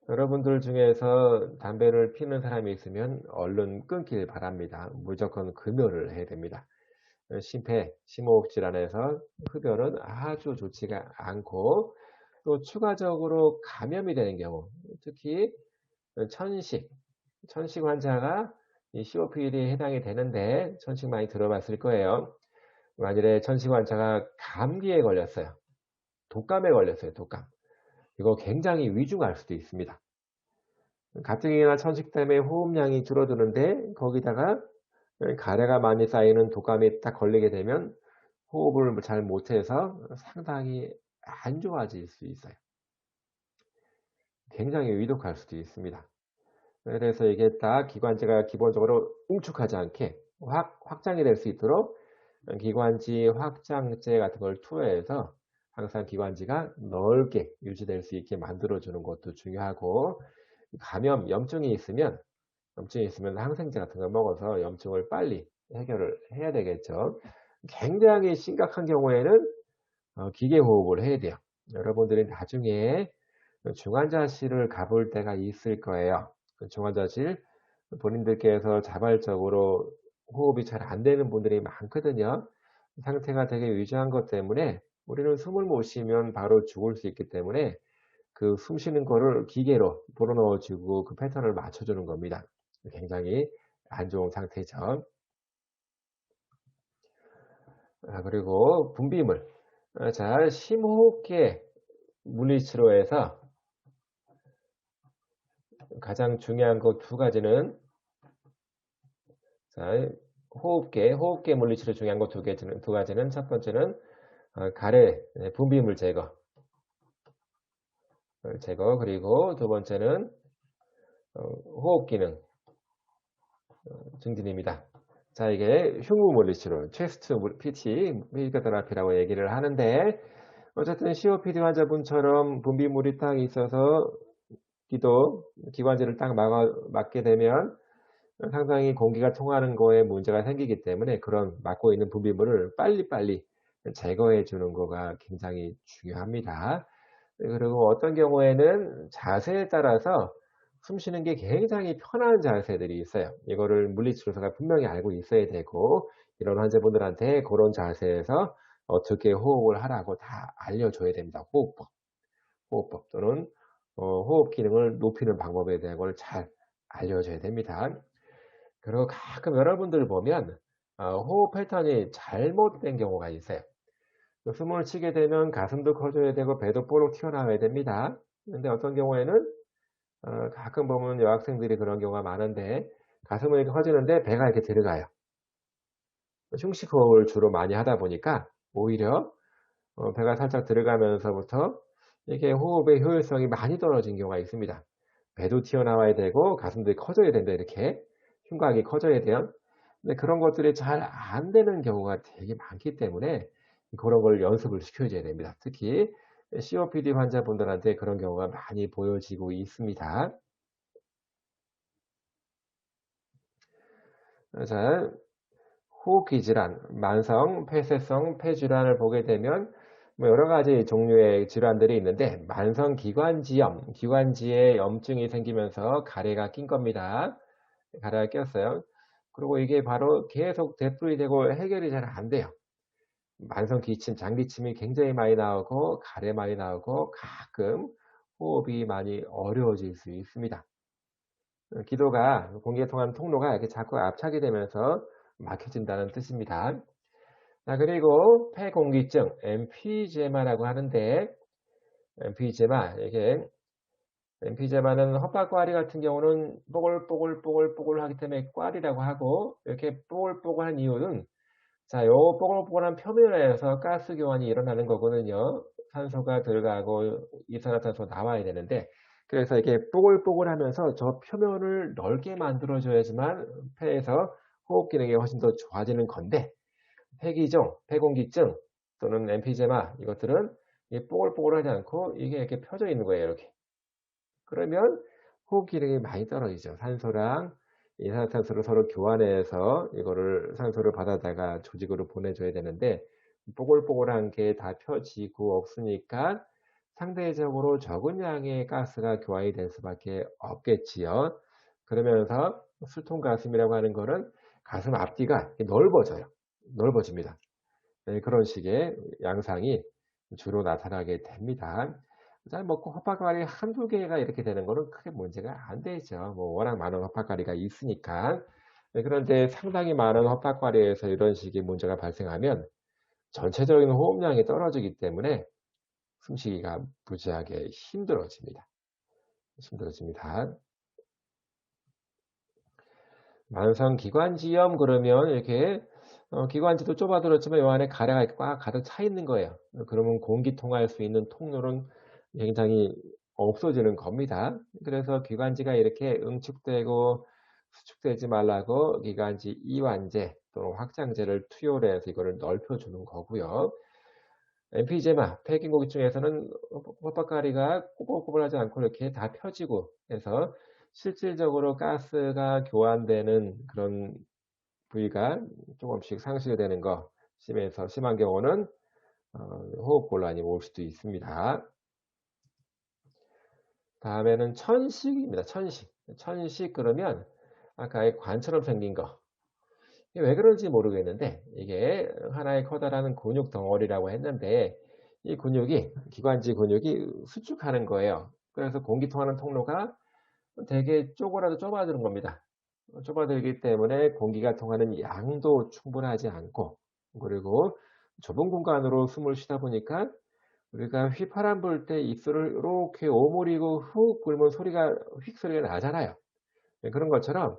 여러분들 중에서 담배를 피는 사람이 있으면 얼른 끊길 바랍니다. 무조건 금연을 해야 됩니다. 심폐, 심호흡 질환에서 흡연은 아주 좋지가 않고 또 추가적으로 감염이 되는 경우 특히 천식, 천식 환자가 이 COPD에 해당이 되는데 천식 많이 들어봤을 거예요. 만일에 천식 환자가 감기에 걸렸어요. 독감에 걸렸어요. 독감. 이거 굉장히 위중할 수도 있습니다. 가뜩이나 천식 때문에 호흡량이 줄어드는데 거기다가 가래가 많이 쌓이는 독감에 딱 걸리게 되면 호흡을 잘 못해서 상당히 안 좋아질 수 있어요. 굉장히 위독할 수도 있습니다. 그래서 이게 딱 기관지가 기본적으로 응축하지 않게 확장이 될 수 있도록 기관지 확장제 같은 걸 투여해서 항상 기관지가 넓게 유지될 수 있게 만들어주는 것도 중요하고 염증이 있으면 항생제 같은 걸 먹어서 염증을 빨리 해결을 해야 되겠죠. 굉장히 심각한 경우에는 기계호흡을 해야 돼요. 여러분들이 나중에 중환자실을 가볼 때가 있을 거예요. 중환자실 본인들께서 자발적으로 호흡이 잘 안 되는 분들이 많거든요. 상태가 되게 위중한 것 때문에 우리는 숨을 못 쉬면 바로 죽을 수 있기 때문에 그 숨 쉬는 거를 기계로 불어넣어 주고 그 패턴을 맞춰 주는 겁니다. 굉장히 안 좋은 상태죠. 그리고 분비물. 자, 심호흡기에 물리치료에서 가장 중요한 것 두 가지는 자, 호흡계 물리치료 중요한 것 두 가지는 첫 번째는 가래 분비물 제거 그리고 두 번째는 호흡 기능 증진입니다. 자, 이게 흉부 물리치료, 체스트 PT, 피지오테라피라고 얘기를 하는데 어쨌든 COPD 환자분처럼 분비물이 딱 있어서 기관지를 딱 막게 되면 상당히 공기가 통하는 거에 문제가 생기기 때문에 그런 막고 있는 분비물을 빨리빨리 제거해 주는 거가 굉장히 중요합니다. 그리고 어떤 경우에는 자세에 따라서 숨 쉬는 게 굉장히 편한 자세들이 있어요. 이거를 물리치료사가 분명히 알고 있어야 되고 이런 환자분들한테 그런 자세에서 어떻게 호흡을 하라고 다 알려줘야 됩니다. 호흡법 또는 호흡 기능을 높이는 방법에 대한 걸 잘 알려줘야 됩니다. 그리고 가끔 여러분들 보면 호흡 패턴이 잘못된 경우가 있어요. 숨을 쉬게 되면 가슴도 커져야 되고 배도 볼록 튀어나와야 됩니다. 근데 어떤 경우에는 가끔 보면 여학생들이 그런 경우가 많은데 가슴은 이렇게 커지는데 배가 이렇게 들어가요. 흉식 호흡을 주로 많이 하다 보니까 오히려 배가 살짝 들어가면서부터 이렇게 호흡의 효율성이 많이 떨어진 경우가 있습니다. 배도 튀어나와야 되고 가슴도 커져야 된다 이렇게 흉곽이 커져야 돼요. 근데 그런 것들이 잘 안 되는 경우가 되게 많기 때문에 그런 걸 연습을 시켜 줘야 됩니다. 특히 COPD 환자분들한테 그런 경우가 많이 보여지고 있습니다. 자, 호흡기 질환, 만성 폐쇄성 폐질환을 보게 되면 뭐 여러 가지 종류의 질환들이 있는데 만성 기관지염, 기관지에 염증이 생기면서 가래가 낀 겁니다. 가래가 꼈어요. 그리고 이게 바로 계속 되풀이되고 해결이 잘 안 돼요. 만성 기침, 장기침이 굉장히 많이 나오고 가래 많이 나오고 가끔 호흡이 많이 어려워질 수 있습니다. 기도가 공기에 통하는 통로가 이렇게 자꾸 압착이 되면서 막혀진다는 뜻입니다. 자, 그리고 폐공기증, emphysema라고 하는데, emphysema, 이게, emphysema는 헛박과리 같은 경우는 뽀글뽀글뽀글뽀글 하기 때문에 꽈리라고 하고, 이렇게 뽀글뽀글한 이유는, 자, 요 뽀글뽀글한 표면에서 가스 교환이 일어나는 거거든요. 산소가 들어가고 이산화탄소 나와야 되는데, 그래서 이게 뽀글뽀글하면서 저 표면을 넓게 만들어줘야지만 폐에서 호흡 기능이 훨씬 더 좋아지는 건데, 폐기종, 폐공기증 또는 엠피제마 이것들은 뽀글뽀글하지 않고 이게 이렇게 펴져 있는 거예요. 이렇게. 그러면 호흡 기능이 많이 떨어지죠. 산소랑 이산화탄소를 서로 교환해서 이거를 산소를 받아다가 조직으로 보내줘야 되는데 뽀글뽀글한 게 다 펴지고 없으니까 상대적으로 적은 양의 가스가 교환이 될 수밖에 없겠지요. 그러면서 술통 가슴이라고 하는 거는 가슴 앞뒤가 넓어져요. 넓어집니다. 네, 그런 식의 양상이 주로 나타나게 됩니다. 잘 먹고 헛박가리 한두 개가 이렇게 되는 거는 크게 문제가 안 되죠. 뭐 워낙 많은 헛박가리가 있으니까. 네, 그런데 상당히 많은 헛박가리에서 이런 식의 문제가 발생하면 전체적인 호흡량이 떨어지기 때문에 숨쉬기가 무지하게 힘들어집니다. 힘들어집니다. 만성기관지염 그러면 이렇게 기관지도 좁아들었지만 요 안에 가래가 이렇게 꽉 가득 차 있는 거예요. 그러면 공기 통할 수 있는 통로는 굉장히 없어지는 겁니다. 그래서 기관지가 이렇게 응축되고 수축되지 말라고 기관지 이완제 또는 확장제를 투여를 해서 이거를 넓혀주는 거고요. 엠피제마, 폐기고기증에서는 헛박가리가 꼬불꼬불하지 않고 이렇게 다 펴지고 해서 실질적으로 가스가 교환되는 그런 부위가 조금씩 상실되는 거, 심한 경우는 호흡 곤란이 올 수도 있습니다. 다음에는 천식입니다. 천식. 천식 그러면 아까 의 관처럼 생긴 거. 이게 왜 그런지 모르겠는데 이게 하나의 커다란 근육 덩어리라고 했는데 이 근육이 기관지 근육이 수축하는 거예요. 그래서 공기 통하는 통로가 되게 쪼그라도 좁아지는 겁니다. 좁아들기 때문에 공기가 통하는 양도 충분하지 않고 그리고 좁은 공간으로 숨을 쉬다 보니까 우리가 휘파람 불 때 입술을 이렇게 오므리고 훅 불면 소리가 휙 소리가 나잖아요. 네, 그런 것처럼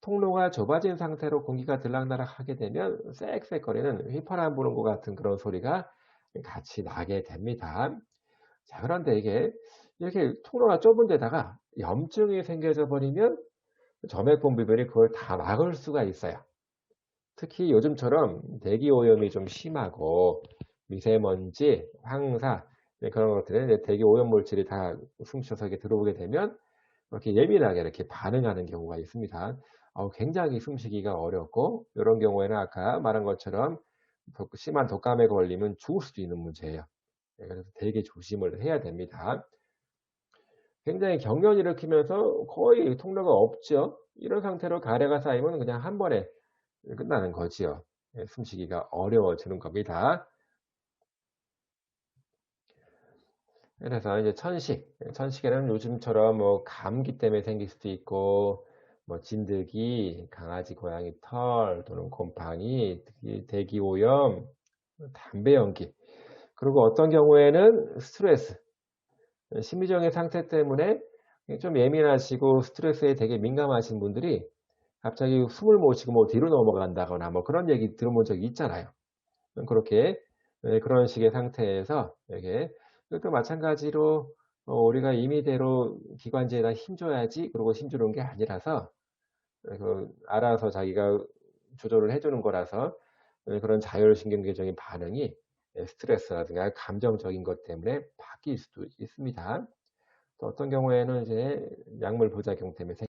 통로가 좁아진 상태로 공기가 들락날락 하게 되면 쌕쌕거리는 휘파람 부는 것 같은 그런 소리가 같이 나게 됩니다. 자, 그런데 이게 이렇게 통로가 좁은 데다가 염증이 생겨져 버리면 점액분비별이 그걸 다 막을 수가 있어요. 특히 요즘처럼 대기오염이 좀 심하고 미세먼지, 황사 네, 그런 것들에 대기오염 물질이 다 숨쉬어서 이렇게 들어오게 되면 이렇게 예민하게 이렇게 반응하는 경우가 있습니다. 굉장히 숨쉬기가 어렵고 이런 경우에는 아까 말한 것처럼 심한 독감에 걸리면 죽을 수도 있는 문제예요. 네, 그래서 되게 조심을 해야 됩니다. 굉장히 경련을 일으키면서 거의 통로가 없죠. 이런 상태로 가래가 쌓이면 그냥 한 번에 끝나는 거지요. 예, 숨쉬기가 어려워지는 겁니다. 그래서 이제 천식, 천식에는 요즘처럼 뭐 감기 때문에 생길 수도 있고, 뭐 진드기, 강아지, 고양이 털 또는 곰팡이, 특히 대기오염, 담배 연기, 그리고 어떤 경우에는 스트레스, 심리적인 상태 때문에 좀 예민하시고 스트레스에 되게 민감하신 분들이 갑자기 숨을 못 쉬고 뭐 뒤로 넘어간다거나 뭐 그런 얘기 들어본 적이 있잖아요. 그렇게 그런 식의 상태에서 이게 또 마찬가지로 우리가 임의대로 기관지에다 힘줘야지 그러고 힘주는 게 아니라서 알아서 자기가 조절을 해주는 거라서 그런 자율신경계적인 반응이 스트레스라든가 감정적인 것 때문에 바뀔 수도 있습니다. 또 어떤 경우에는 이제 약물 부작용 때문에